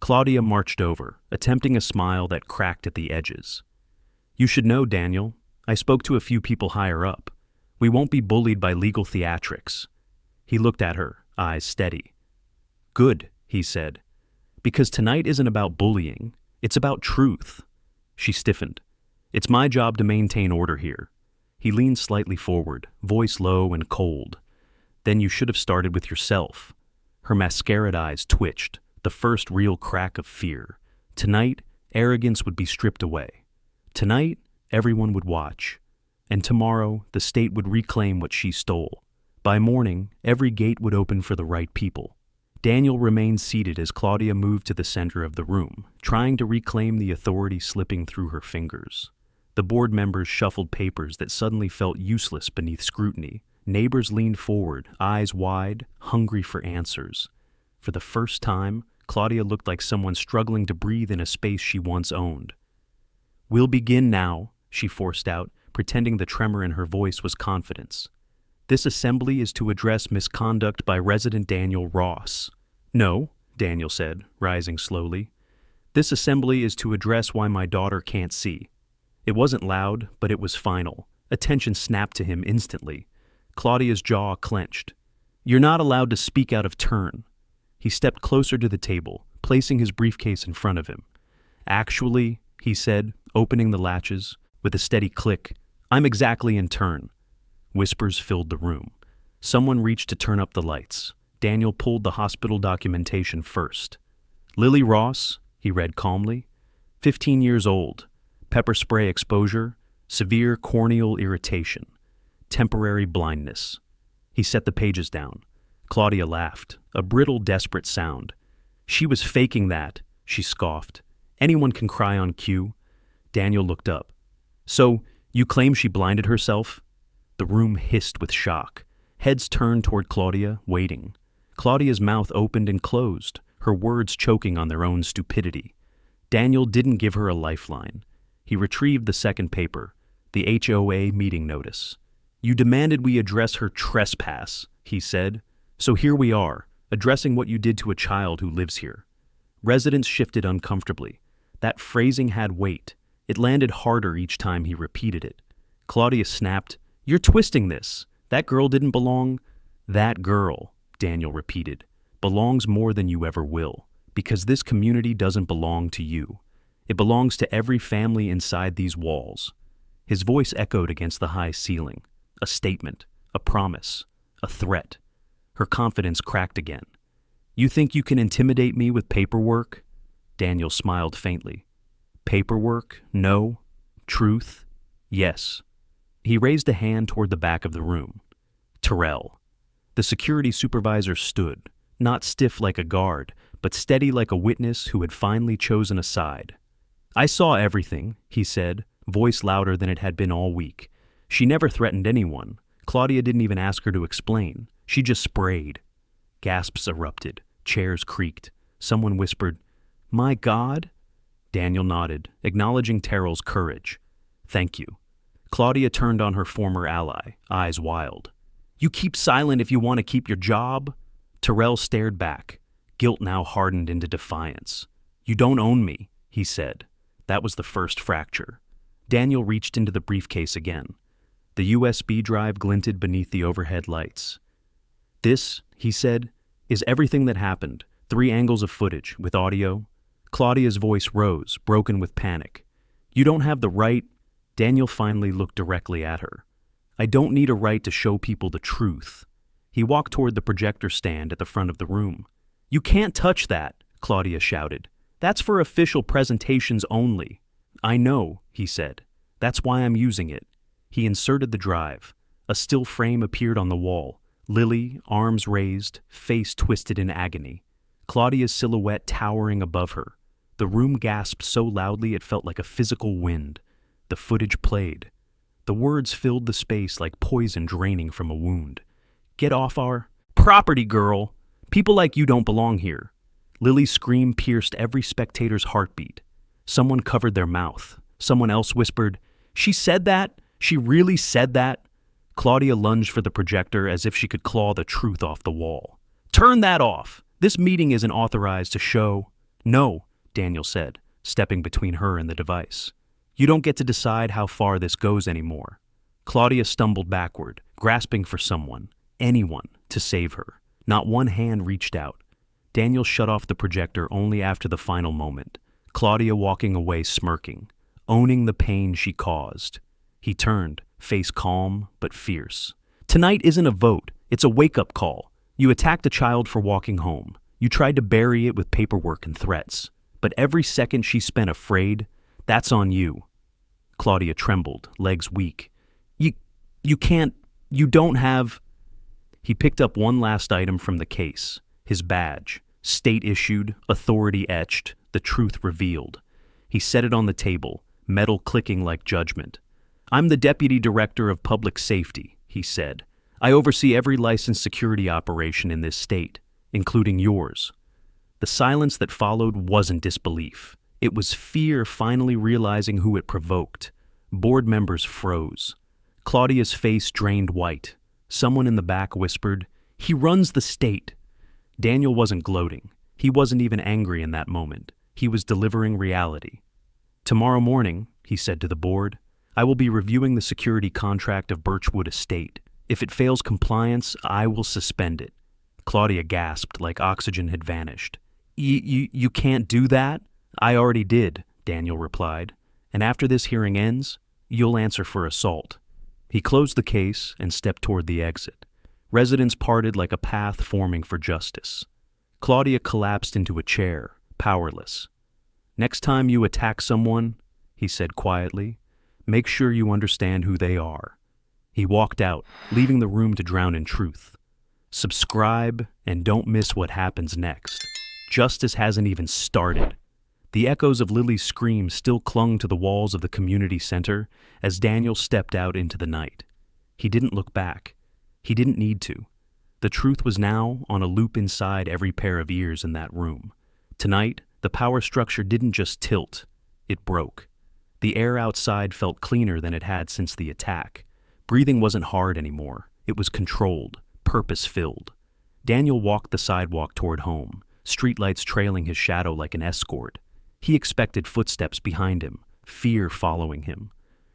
Claudia marched over, attempting a smile that cracked at the edges. "You should know, Daniel. I spoke to a few people higher up. We won't be bullied by legal theatrics." He looked at her, eyes steady. "Good," he said. "Because tonight isn't about bullying. It's about truth." She stiffened. "It's my job to maintain order here." He leaned slightly forward, voice low and cold. "Then you should have started with yourself." Her mascaraed eyes twitched, the first real crack of fear. Tonight, arrogance would be stripped away. Tonight, everyone would watch. And tomorrow, the state would reclaim what she stole. By morning, every gate would open for the right people. Daniel remained seated as Claudia moved to the center of the room, trying to reclaim the authority slipping through her fingers. The board members shuffled papers that suddenly felt useless beneath scrutiny. Neighbors leaned forward, eyes wide, hungry for answers. For the first time, Claudia looked like someone struggling to breathe in a space she once owned. "We'll begin now," she forced out, pretending the tremor in her voice was confidence. "This assembly is to address misconduct by resident Daniel Ross." "No," Daniel said, rising slowly. "This assembly is to address why my daughter can't see." It wasn't loud, but it was final. Attention snapped to him instantly. Claudia's jaw clenched. "You're not allowed to speak out of turn." He stepped closer to the table, placing his briefcase in front of him. "Actually," he said, opening the latches, with a steady click, "I'm exactly in turn." Whispers filled the room. Someone reached to turn up the lights. Daniel pulled the hospital documentation first. "Lily Ross," he read calmly, 15 years old, pepper spray exposure, severe corneal irritation, temporary blindness. He set the pages down. Claudia laughed, a brittle, desperate sound. "She was faking that," she scoffed. "Anyone can cry on cue." Daniel looked up. "So, you claim she blinded herself?" The room hissed with shock. Heads turned toward Claudia, waiting. Claudia's mouth opened and closed, her words choking on their own stupidity. Daniel didn't give her a lifeline. He retrieved the second paper, the HOA meeting notice. "You demanded we address her trespass," he said. "So here we are, addressing what you did to a child who lives here." Residents shifted uncomfortably. That phrasing had weight. It landed harder each time he repeated it. Claudia snapped, "You're twisting this. That girl didn't belong." "That girl," Daniel repeated, "belongs more than you ever will, because this community doesn't belong to you. It belongs to every family inside these walls." His voice echoed against the high ceiling. A statement, a promise, a threat. Her confidence cracked again. "You think you can intimidate me with paperwork?" Daniel smiled faintly. "Paperwork? No. Truth? Yes." He raised a hand toward the back of the room. Terrell. The security supervisor stood, not stiff like a guard, but steady like a witness who had finally chosen a side. "I saw everything," he said, voice louder than it had been all week. "She never threatened anyone. Claudia didn't even ask her to explain. She just sprayed." Gasps erupted. Chairs creaked. Someone whispered, "My God?" Daniel nodded, acknowledging Terrell's courage. "Thank you." Claudia turned on her former ally, eyes wild. You keep silent if you want to keep your job? Terrell stared back, guilt now hardened into defiance. You don't own me, he said. That was the first fracture. Daniel reached into the briefcase again. The USB drive glinted beneath the overhead lights. This, he said, is everything that happened. 3 angles of footage, with audio. Claudia's voice rose, broken with panic. You don't have the right. Daniel finally looked directly at her. I don't need a right to show people the truth. He walked toward the projector stand at the front of the room. You can't touch that, Claudia shouted. That's for official presentations only. I know, he said. That's why I'm using it. He inserted the drive. A still frame appeared on the wall. Lily, arms raised, face twisted in agony. Claudia's silhouette towering above her. The room gasped so loudly it felt like a physical wind. The footage played. The words filled the space like poison draining from a wound. Get off our property, girl. People like you don't belong here. Lily's scream pierced every spectator's heartbeat. Someone covered their mouth. Someone else whispered, She said that? She really said that? Claudia lunged for the projector as if she could claw the truth off the wall. Turn that off! This meeting isn't authorized to show. No, Daniel said, stepping between her and the device. You don't get to decide how far this goes anymore. Claudia stumbled backward, grasping for someone, anyone, to save her. Not one hand reached out. Daniel shut off the projector only after the final moment, Claudia walking away smirking, owning the pain she caused. He turned, face calm but fierce. Tonight isn't a vote, it's a wake-up call. You attacked a child for walking home. You tried to bury it with paperwork and threats. But every second she spent afraid, that's on you. Claudia trembled, legs weak. You can't, you don't have... He picked up one last item from the case, his badge, state-issued, authority-etched, the truth revealed. He set it on the table, metal clicking like judgment. I'm the Deputy Director of Public Safety, he said. I oversee every licensed security operation in this state, including yours. The silence that followed wasn't disbelief. It was fear finally realizing who it provoked. Board members froze. Claudia's face drained white. Someone in the back whispered, He runs the state. Daniel wasn't gloating. He wasn't even angry in that moment. He was delivering reality. Tomorrow morning, he said to the board, I will be reviewing the security contract of Birchwood Estate. If it fails compliance, I will suspend it. Claudia gasped like oxygen had vanished. You can't do that? I already did, Daniel replied. And after this hearing ends, you'll answer for assault. He closed the case and stepped toward the exit. Residents parted like a path forming for justice. Claudia collapsed into a chair, powerless. Next time you attack someone, he said quietly, make sure you understand who they are. He walked out, leaving the room to drown in truth. Subscribe and don't miss what happens next. Justice hasn't even started. The echoes of Lily's scream still clung to the walls of the community center as Daniel stepped out into the night. He didn't look back. He didn't need to. The truth was now on a loop inside every pair of ears in that room. Tonight, the power structure didn't just tilt, it broke. The air outside felt cleaner than it had since the attack. Breathing wasn't hard anymore. It was controlled, purpose-filled. Daniel walked the sidewalk toward home, streetlights trailing his shadow like an escort. He expected footsteps behind him, fear following him,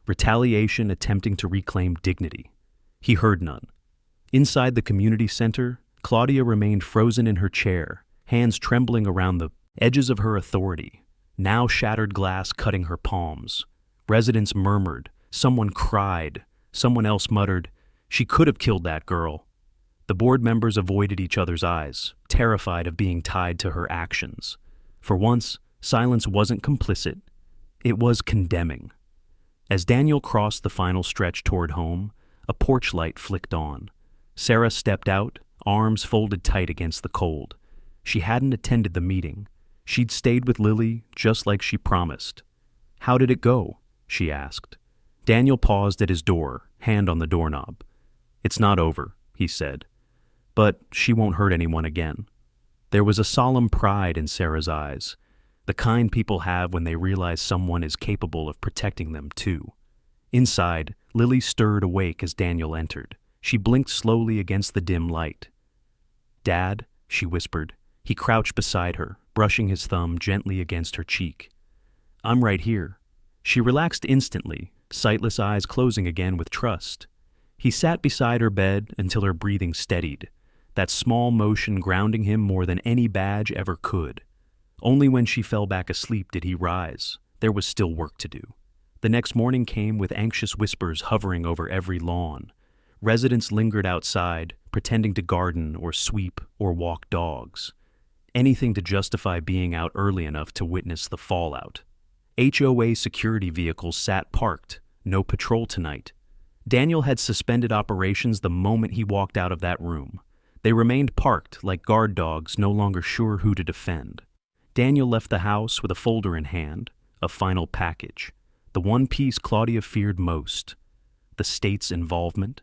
retaliation attempting to reclaim dignity. He heard none. Inside the community center, Claudia remained frozen in her chair, hands trembling around the edges of her authority, now shattered glass cutting her palms. Residents murmured, someone cried, someone else muttered, She could have killed that girl. The board members avoided each other's eyes, terrified of being tied to her actions. For once, silence wasn't complicit, it was condemning. As Daniel crossed the final stretch toward home, a porch light flicked on. Sarah stepped out, arms folded tight against the cold. She hadn't attended the meeting. She'd stayed with Lily just like she promised. How did it go? She asked. Daniel paused at his door, hand on the doorknob. It's not over, he said. But she won't hurt anyone again. There was a solemn pride in Sarah's eyes, the kind people have when they realize someone is capable of protecting them too. Inside, Lily stirred awake as Daniel entered. She blinked slowly against the dim light. "Dad," she whispered. He crouched beside her, brushing his thumb gently against her cheek. "I'm right here." She relaxed instantly, sightless eyes closing again with trust. He sat beside her bed until her breathing steadied, that small motion grounding him more than any badge ever could. Only when she fell back asleep did he rise. There was still work to do. The next morning came with anxious whispers hovering over every lawn. Residents lingered outside, pretending to garden or sweep or walk dogs. Anything to justify being out early enough to witness the fallout. HOA security vehicles sat parked, no patrol tonight. Daniel had suspended operations the moment he walked out of that room. They remained parked like guard dogs no longer sure who to defend. Daniel left the house with a folder in hand, a final package. The one piece Claudia feared most, the state's involvement.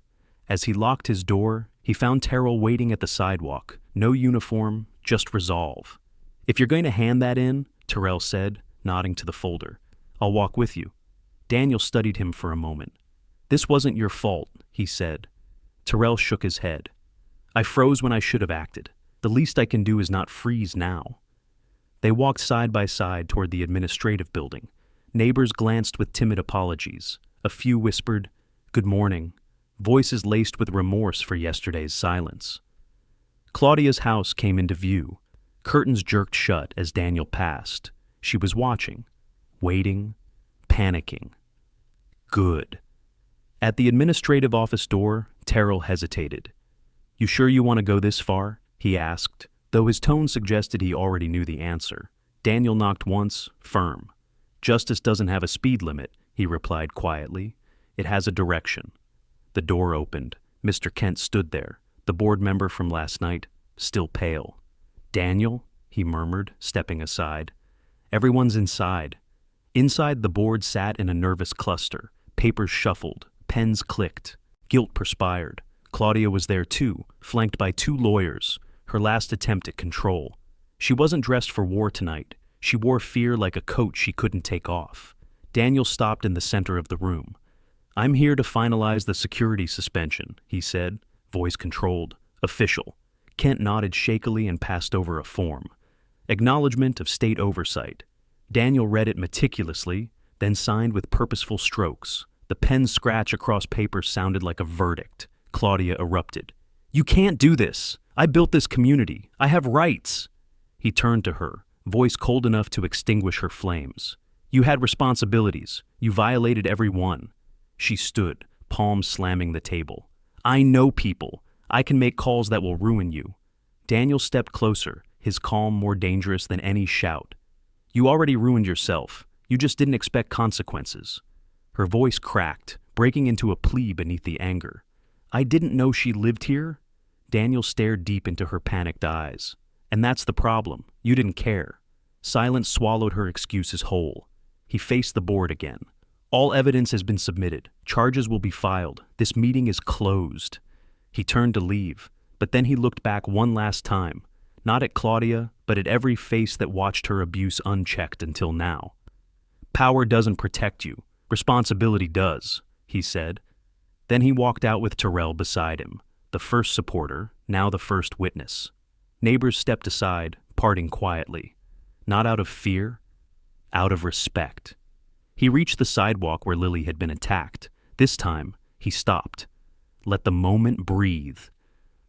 As he locked his door, he found Terrell waiting at the sidewalk. No uniform, just resolve. "If you're going to hand that in," Terrell said, nodding to the folder, "I'll walk with you." Daniel studied him for a moment. "This wasn't your fault," he said. Terrell shook his head. "I froze when I should have acted. The least I can do is not freeze now." They walked side by side toward the administrative building. Neighbors glanced with timid apologies. A few whispered, "Good morning," voices laced with remorse for yesterday's silence. Claudia's house came into view. Curtains jerked shut as Daniel passed. She was watching, waiting, panicking. Good. At the administrative office door, Terrell hesitated. "You sure you want to go this far?" he asked, though his tone suggested he already knew the answer. Daniel knocked once, firm. "Justice doesn't have a speed limit," he replied quietly. "It has a direction." The door opened. Mr. Kent stood there, the board member from last night, still pale. "Daniel?" he murmured, stepping aside. "Everyone's inside." Inside, the board sat in a nervous cluster. Papers shuffled, pens clicked, guilt perspired. Claudia was there too, flanked by two lawyers, her last attempt at control. She wasn't dressed for war tonight. She wore fear like a coat she couldn't take off. Daniel stopped in the center of the room. "I'm here to finalize the security suspension," he said, voice controlled, official. Kent nodded shakily and passed over a form. Acknowledgement of state oversight. Daniel read it meticulously, then signed with purposeful strokes. The pen's scratch across paper sounded like a verdict. Claudia erupted. "You can't do this! I built this community. I have rights!" He turned to her, voice cold enough to extinguish her flames. "You had responsibilities. You violated every one." She stood, palms slamming the table. "I know people. I can make calls that will ruin you." Daniel stepped closer, his calm more dangerous than any shout. "You already ruined yourself. You just didn't expect consequences." Her voice cracked, breaking into a plea beneath the anger. "I didn't know she lived here?" Daniel stared deep into her panicked eyes. "And that's the problem. You didn't care." Silence swallowed her excuses whole. He faced the board again. "All evidence has been submitted. Charges will be filed. This meeting is closed." He turned to leave, but then he looked back one last time, not at Claudia, but at every face that watched her abuse unchecked until now. "Power doesn't protect you. Responsibility does," he said. Then he walked out with Terrell beside him, the first supporter, now the first witness. Neighbors stepped aside, parting quietly. Not out of fear, out of respect. He reached the sidewalk where Lily had been attacked. This time, he stopped. Let the moment breathe.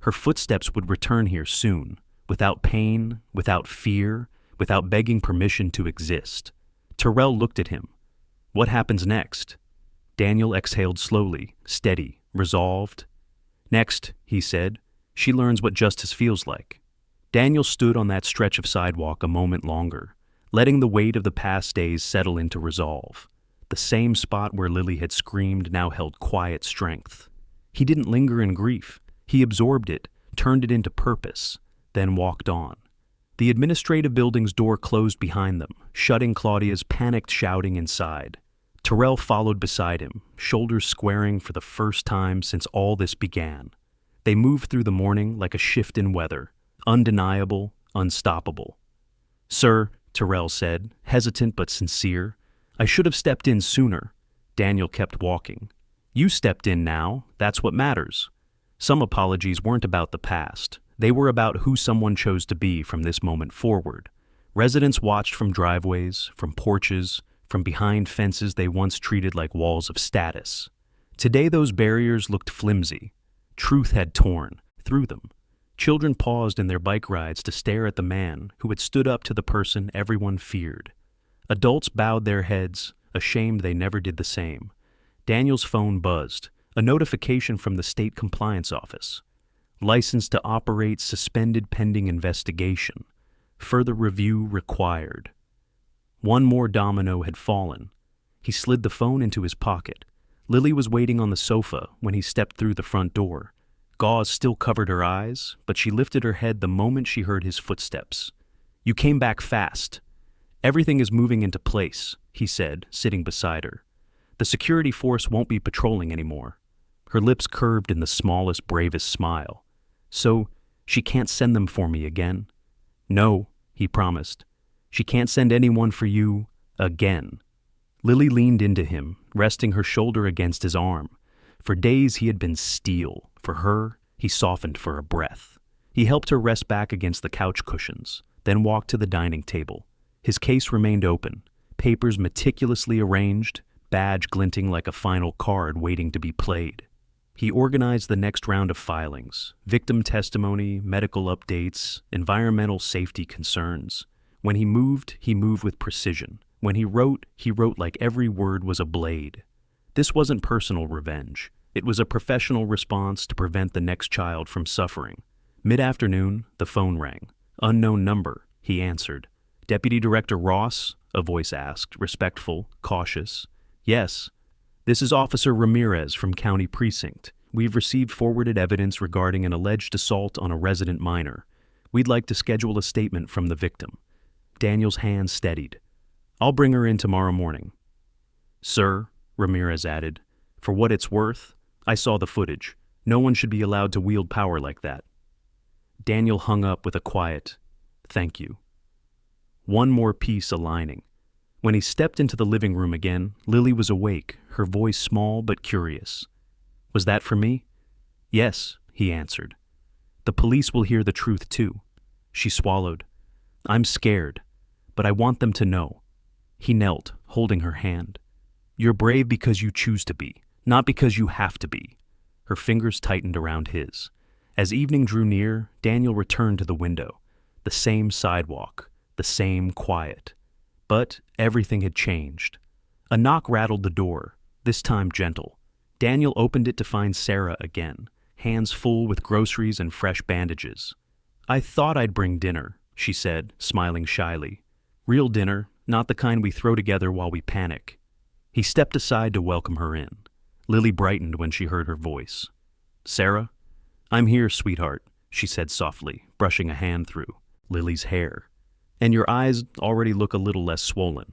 Her footsteps would return here soon, without pain, without fear, without begging permission to exist. Terrell looked at him. What happens next? Daniel exhaled slowly, steady, resolved. Next, he said, she learns what justice feels like. Daniel stood on that stretch of sidewalk a moment longer, letting the weight of the past days settle into resolve. The same spot where Lily had screamed now held quiet strength. He didn't linger in grief. He absorbed it, turned it into purpose, then walked on. The administrative building's door closed behind them, shutting Claudia's panicked shouting inside. Terrell followed beside him, shoulders squaring for the first time since all this began. They moved through the morning like a shift in weather, undeniable, unstoppable. "Sir," Terrell said, hesitant but sincere, "I should have stepped in sooner." Daniel kept walking. "You stepped in now, that's what matters." Some apologies weren't about the past. They were about who someone chose to be from this moment forward. Residents watched from driveways, from porches, from behind fences they once treated like walls of status. Today those barriers looked flimsy. Truth had torn through them. Children paused in their bike rides to stare at the man who had stood up to the person everyone feared. Adults bowed their heads, ashamed they never did the same. Daniel's phone buzzed, a notification from the state compliance office. License to operate suspended pending investigation. Further review required. One more domino had fallen. He slid the phone into his pocket. Lily was waiting on the sofa when he stepped through the front door. Gauze still covered her eyes, but she lifted her head the moment she heard his footsteps. "You came back fast. Everything is moving into place," he said, sitting beside her. "The security force won't be patrolling anymore." Her lips curved in the smallest, bravest smile. "So, she can't send them for me again?" "No," he promised. "She can't send anyone for you again." Lily leaned into him, resting her shoulder against his arm. For days he had been steel. For her, he softened for a breath. He helped her rest back against the couch cushions, then walked to the dining table. His case remained open, papers meticulously arranged, badge glinting like a final card waiting to be played. He organized the next round of filings, victim testimony, medical updates, environmental safety concerns. When he moved with precision. When he wrote like every word was a blade. This wasn't personal revenge. It was a professional response to prevent the next child from suffering. Mid-afternoon, the phone rang. "Unknown number," he answered. "Deputy Director Ross?" a voice asked, respectful, cautious. "Yes. This is Officer Ramirez from County Precinct. We've received forwarded evidence regarding an alleged assault on a resident minor. We'd like to schedule a statement from the victim." Daniel's hand steadied. "I'll bring her in tomorrow morning." "Sir," Ramirez added, "for what it's worth, I saw the footage. No one should be allowed to wield power like that." Daniel hung up with a quiet, "Thank you." One more piece aligning. When he stepped into the living room again, Lily was awake, her voice small but curious. "Was that for me?" "Yes," he answered. "The police will hear the truth too." She swallowed. "I'm scared, but I want them to know." He knelt, holding her hand. "You're brave because you choose to be, not because you have to be." Her fingers tightened around his. As evening drew near, Daniel returned to the window. The same sidewalk, the same quiet. But everything had changed. A knock rattled the door, this time gentle. Daniel opened it to find Sarah again, hands full with groceries and fresh bandages. "I thought I'd bring dinner," she said, smiling shyly. "Real dinner, not the kind we throw together while we panic." He stepped aside to welcome her in. Lily brightened when she heard her voice. "Sarah?" "I'm here, sweetheart," she said softly, brushing a hand through Lily's hair. "And your eyes already look a little less swollen."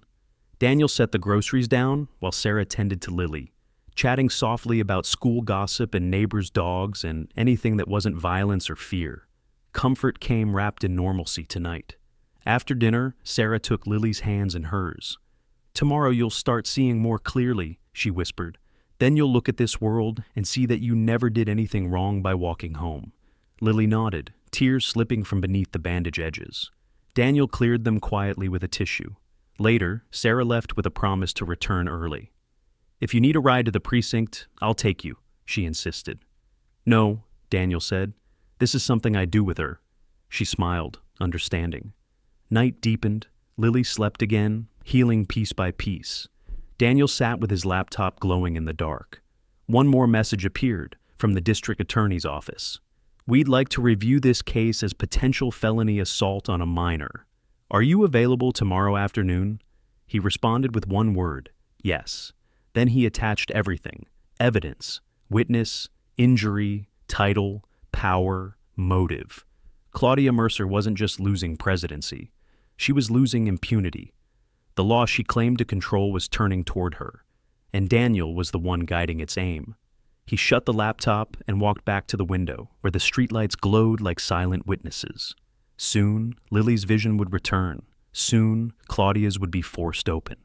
Daniel set the groceries down while Sarah tended to Lily, chatting softly about school gossip and neighbors' dogs and anything that wasn't violence or fear. Comfort came wrapped in normalcy tonight. After dinner, Sarah took Lily's hands in hers. "Tomorrow you'll start seeing more clearly," she whispered. "Then you'll look at this world and see that you never did anything wrong by walking home." Lily nodded, tears slipping from beneath the bandage edges. Daniel cleared them quietly with a tissue. Later, Sarah left with a promise to return early. "If you need a ride to the precinct, I'll take you," she insisted. "No," Daniel said. "This is something I do with her." She smiled, understanding. Night deepened. Lily slept again, healing piece by piece. Daniel sat with his laptop glowing in the dark. One more message appeared from the district attorney's office. "We'd like to review this case as potential felony assault on a minor. Are you available tomorrow afternoon?" He responded with one word, "Yes." Then he attached everything: evidence, witness, injury, title, power, motive. Claudia Mercer wasn't just losing presidency. She was losing impunity. The law she claimed to control was turning toward her, and Daniel was the one guiding its aim. He shut the laptop and walked back to the window, where the streetlights glowed like silent witnesses. Soon, Lily's vision would return. Soon, Claudia's would be forced open.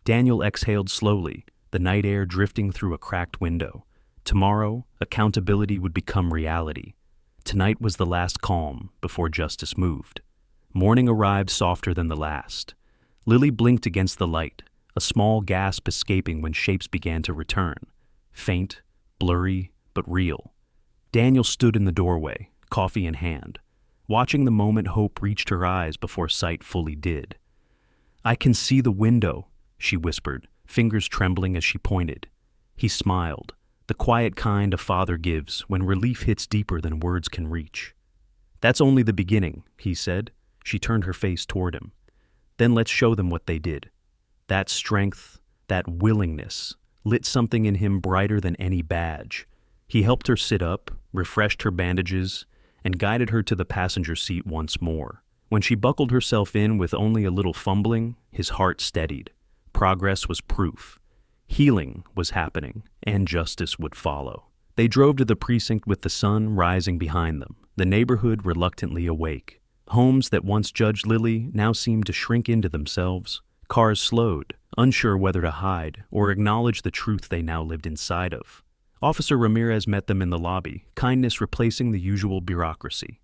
Daniel exhaled slowly, the night air drifting through a cracked window. Tomorrow, accountability would become reality. Tonight was the last calm before justice moved. Morning arrived softer than the last. Lily blinked against the light, a small gasp escaping when shapes began to return. Faint, blurry, but real. Daniel stood in the doorway, coffee in hand, watching the moment hope reached her eyes before sight fully did. "I can see the window," she whispered, fingers trembling as she pointed. He smiled, the quiet kind a father gives when relief hits deeper than words can reach. "That's only the beginning," he said. She turned her face toward him. "Then let's show them what they did." That strength, that willingness, lit something in him brighter than any badge. He helped her sit up, refreshed her bandages, and guided her to the passenger seat once more. When she buckled herself in with only a little fumbling, his heart steadied. Progress was proof. Healing was happening, and justice would follow. They drove to the precinct with the sun rising behind them, the neighborhood reluctantly awake. Homes that once judged Lily now seemed to shrink into themselves. Cars slowed, unsure whether to hide or acknowledge the truth they now lived inside of. Officer Ramirez met them in the lobby, kindness replacing the usual bureaucracy.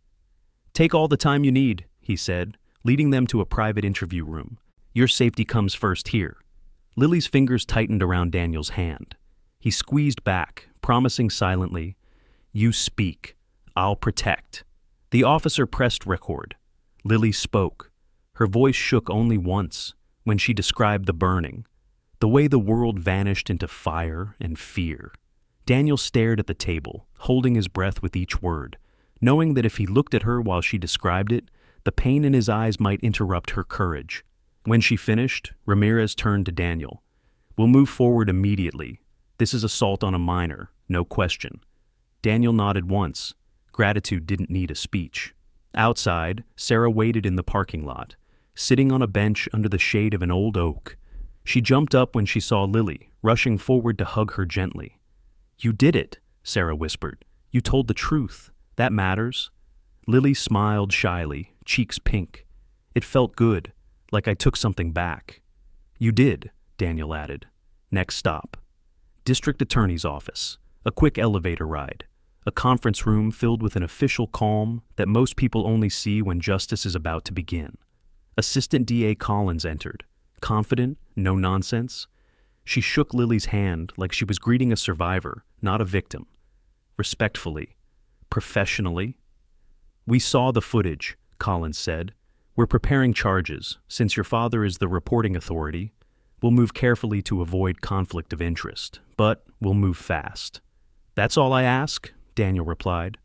"Take all the time you need," he said, leading them to a private interview room. "Your safety comes first here." Lily's fingers tightened around Daniel's hand. He squeezed back, promising silently, "You speak. I'll protect." The officer pressed record. Lily spoke. Her voice shook only once, when she described the burning, the way the world vanished into fire and fear. Daniel stared at the table, holding his breath with each word, knowing that if he looked at her while she described it, the pain in his eyes might interrupt her courage. When she finished, Ramirez turned to Daniel. "We'll move forward immediately. This is assault on a minor, no question." Daniel nodded once. Gratitude didn't need a speech. Outside, Sarah waited in the parking lot, sitting on a bench under the shade of an old oak. She jumped up when she saw Lily, rushing forward to hug her gently. "You did it," Sarah whispered. "You told the truth. That matters." Lily smiled shyly, cheeks pink. "It felt good, like I took something back." "You did," Daniel added. Next stop. District Attorney's office. A quick elevator ride. A conference room filled with an official calm that most people only see when justice is about to begin. Assistant DA Collins entered. Confident, no nonsense. She shook Lily's hand like she was greeting a survivor, not a victim. Respectfully. Professionally. "We saw the footage," Collins said. "We're preparing charges. Since your father is the reporting authority, we'll move carefully to avoid conflict of interest, but we'll move fast." "That's all I ask," Daniel replied.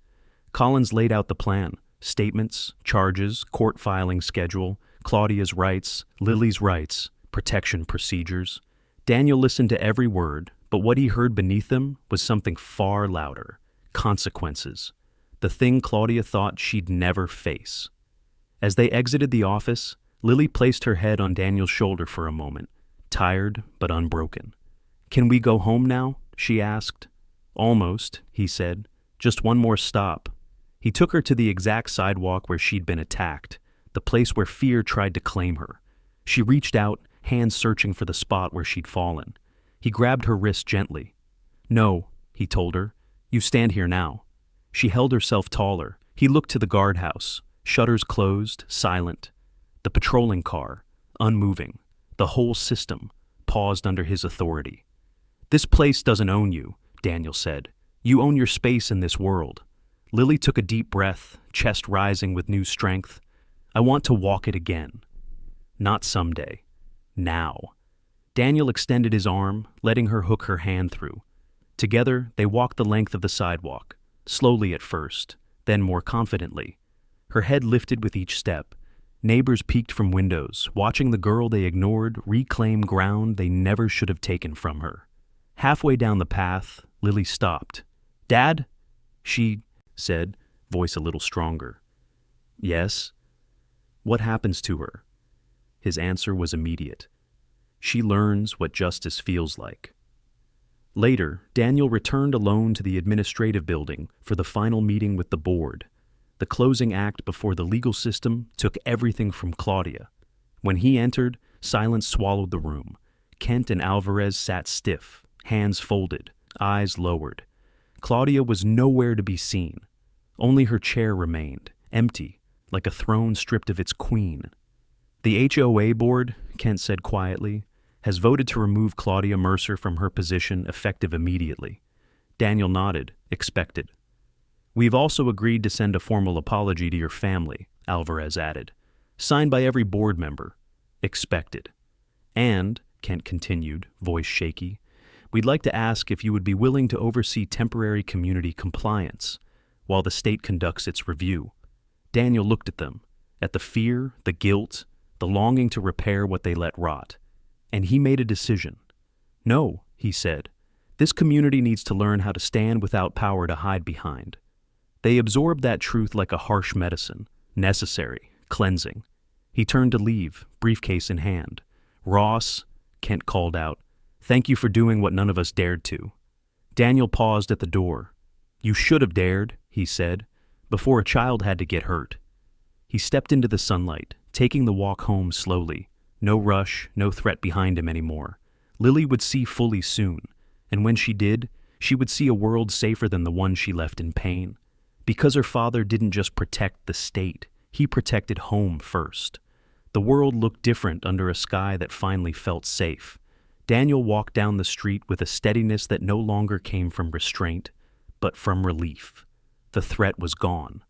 Collins laid out the plan. Statements, charges, court filing schedule, Claudia's rights, Lily's rights, protection procedures. Daniel listened to every word, but what he heard beneath them was something far louder. Consequences. The thing Claudia thought she'd never face. As they exited the office, Lily placed her head on Daniel's shoulder for a moment, tired but unbroken. "Can we go home now?" she asked. "Almost," he said. "Just one more stop." He took her to the exact sidewalk where she'd been attacked, the place where fear tried to claim her. She reached out, hands searching for the spot where she'd fallen. He grabbed her wrist gently. "No," he told her. "You stand here now." She held herself taller. He looked to the guardhouse, shutters closed, silent. The patrolling car, unmoving. The whole system, paused under his authority. "This place doesn't own you," Daniel said. "You own your space in this world." Lily took a deep breath, chest rising with new strength. "I want to walk it again." Not someday. Now. Daniel extended his arm, letting her hook her hand through. Together, they walked the length of the sidewalk, slowly at first, then more confidently. Her head lifted with each step. Neighbors peeked from windows, watching the girl they ignored reclaim ground they never should have taken from her. Halfway down the path, Lily stopped. "Dad?" she said, voice a little stronger. "Yes." "What happens to her?" His answer was immediate. "She learns what justice feels like." Later, Daniel returned alone to the administrative building for the final meeting with the board. The closing act before the legal system took everything from Claudia. When he entered, silence swallowed the room. Kent and Alvarez sat stiff, hands folded, eyes lowered. Claudia was nowhere to be seen. Only her chair remained, empty, like a throne stripped of its queen. "The HOA board," Kent said quietly, "has voted to remove Claudia Mercer from her position effective immediately." Daniel nodded, expected. "We've also agreed to send a formal apology to your family," Alvarez added. "Signed by every board member." Expected. "And," Kent continued, voice shaky, "we'd like to ask if you would be willing to oversee temporary community compliance while the state conducts its review." Daniel looked at them, at the fear, the guilt, the longing to repair what they let rot. And he made a decision. "No," he said. "This community needs to learn how to stand without power to hide behind." They absorbed that truth like a harsh medicine, necessary, cleansing. He turned to leave, briefcase in hand. "Ross," Kent called out, "thank you for doing what none of us dared to." Daniel paused at the door. "You should have dared," he said, "before a child had to get hurt." He stepped into the sunlight, taking the walk home slowly. No rush, no threat behind him anymore. Lily would see fully soon, and when she did, she would see a world safer than the one she left in pain. Because her father didn't just protect the state, he protected home first. The world looked different under a sky that finally felt safe. Daniel walked down the street with a steadiness that no longer came from restraint, but from relief. The threat was gone.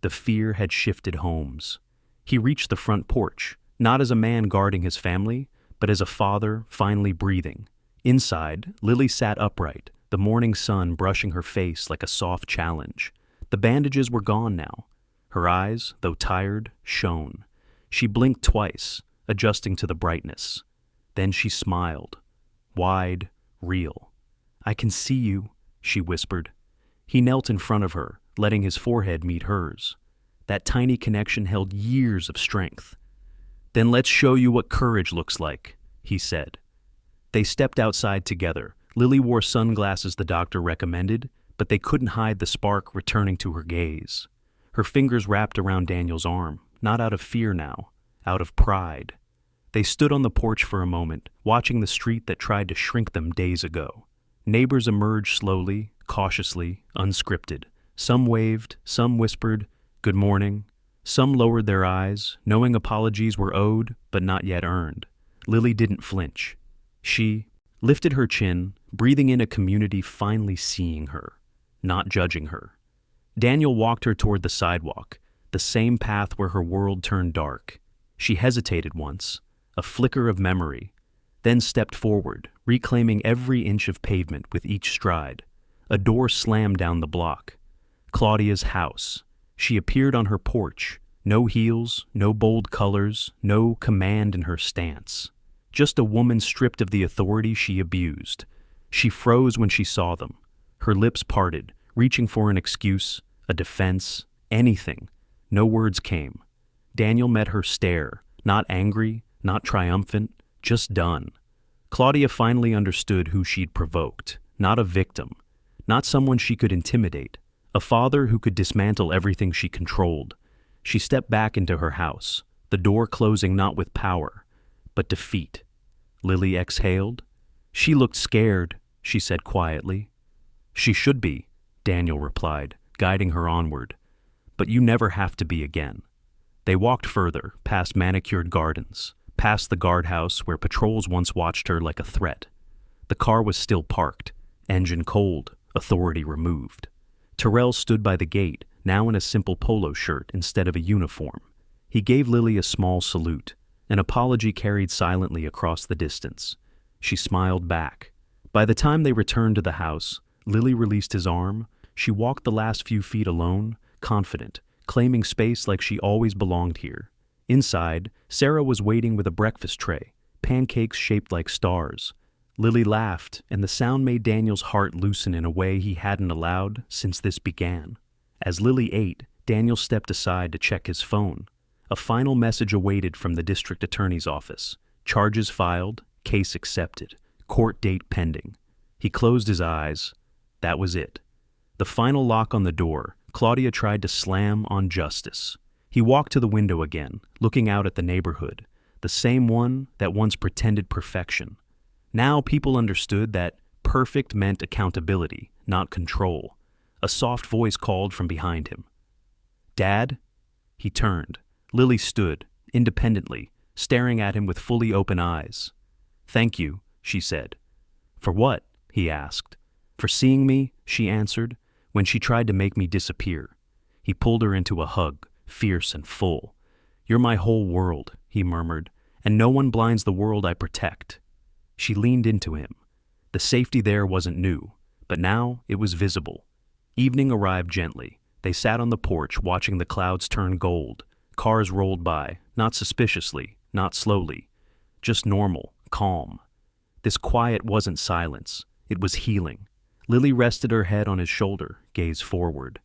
The fear had shifted homes. He reached the front porch, not as a man guarding his family, but as a father finally breathing. Inside, Lily sat upright, the morning sun brushing her face like a soft challenge. The bandages were gone now. Her eyes, though tired, shone. She blinked twice, adjusting to the brightness. Then she smiled. Wide, real. "I can see you," she whispered. He knelt in front of her, letting his forehead meet hers. That tiny connection held years of strength. "Then let's show you what courage looks like," he said. They stepped outside together. Lily wore sunglasses the doctor recommended, but they couldn't hide the spark returning to her gaze. Her fingers wrapped around Daniel's arm, not out of fear now, out of pride. They stood on the porch for a moment, watching the street that tried to shrink them days ago. Neighbors emerged slowly, cautiously, unscripted. Some waved, some whispered, "Good morning." Some lowered their eyes, knowing apologies were owed, but not yet earned. Lily didn't flinch. She lifted her chin, breathing in a community finally seeing her, not judging her. Daniel walked her toward the sidewalk, the same path where her world turned dark. She hesitated once, a flicker of memory, then stepped forward, reclaiming every inch of pavement with each stride. A door slammed down the block. Claudia's house. She appeared on her porch. No heels, no bold colors, no command in her stance. Just a woman stripped of the authority she abused. She froze when she saw them. Her lips parted, reaching for an excuse, a defense, anything. No words came. Daniel met her stare, not angry, not triumphant, just done. Claudia finally understood who she'd provoked. Not a victim. Not someone she could intimidate. A father who could dismantle everything she controlled. She stepped back into her house, the door closing not with power, but defeat. Lily exhaled. "She looked scared," she said quietly. "She should be," Daniel replied, guiding her onward. "But you never have to be again." They walked further, past manicured gardens, past the guardhouse where patrols once watched her like a threat. The car was still parked, engine cold, authority removed. Terrell stood by the gate, now in a simple polo shirt instead of a uniform. He gave Lily a small salute, an apology carried silently across the distance. She smiled back. By the time they returned to the house, Lily released his arm. She walked the last few feet alone, confident, claiming space like she always belonged here. Inside, Sarah was waiting with a breakfast tray, pancakes shaped like stars. Lily laughed, and the sound made Daniel's heart loosen in a way he hadn't allowed since this began. As Lily ate, Daniel stepped aside to check his phone. A final message awaited from the district attorney's office. Charges filed, case accepted, court date pending. He closed his eyes. That was it. The final lock on the door, Claudia tried to slam on justice. He walked to the window again, looking out at the neighborhood, the same one that once pretended perfection. Now people understood that perfect meant accountability, not control. A soft voice called from behind him. "Dad?" He turned. Lily stood, independently, staring at him with fully open eyes. "Thank you," she said. "For what?" he asked. "For seeing me," she answered, "when she tried to make me disappear." He pulled her into a hug, fierce and full. "You're my whole world," he murmured, "and no one blinds the world I protect." She leaned into him. The safety there wasn't new, but now it was visible. Evening arrived gently. They sat on the porch watching the clouds turn gold. Cars rolled by, not suspiciously, not slowly, just normal, calm. This quiet wasn't silence. It was healing. Lily rested her head on his shoulder, gaze forward.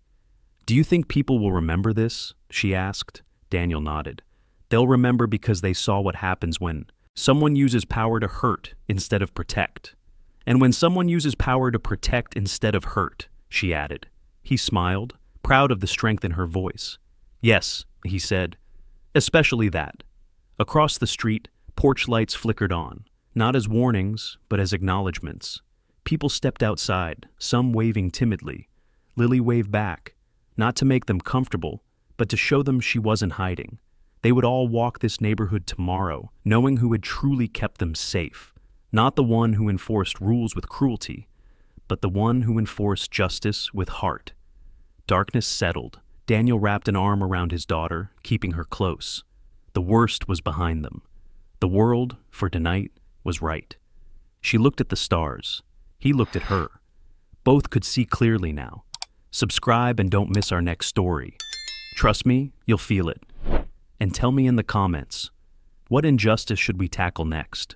"Do you think people will remember this?" she asked. Daniel nodded. "They'll remember because they saw what happens when someone uses power to hurt instead of protect. And when someone uses power to protect instead of hurt," she added. He smiled, proud of the strength in her voice. "Yes," he said, "especially that." Across the street, porch lights flickered on, not as warnings, but as acknowledgments. People stepped outside, some waving timidly. Lily waved back, not to make them comfortable, but to show them she wasn't hiding. They would all walk this neighborhood tomorrow, knowing who had truly kept them safe. Not the one who enforced rules with cruelty, but the one who enforced justice with heart. Darkness settled. Daniel wrapped an arm around his daughter, keeping her close. The worst was behind them. The world, for tonight, was right. She looked at the stars. He looked at her. Both could see clearly now. Subscribe and don't miss our next story. Trust me, you'll feel it. And tell me in the comments, what injustice should we tackle next?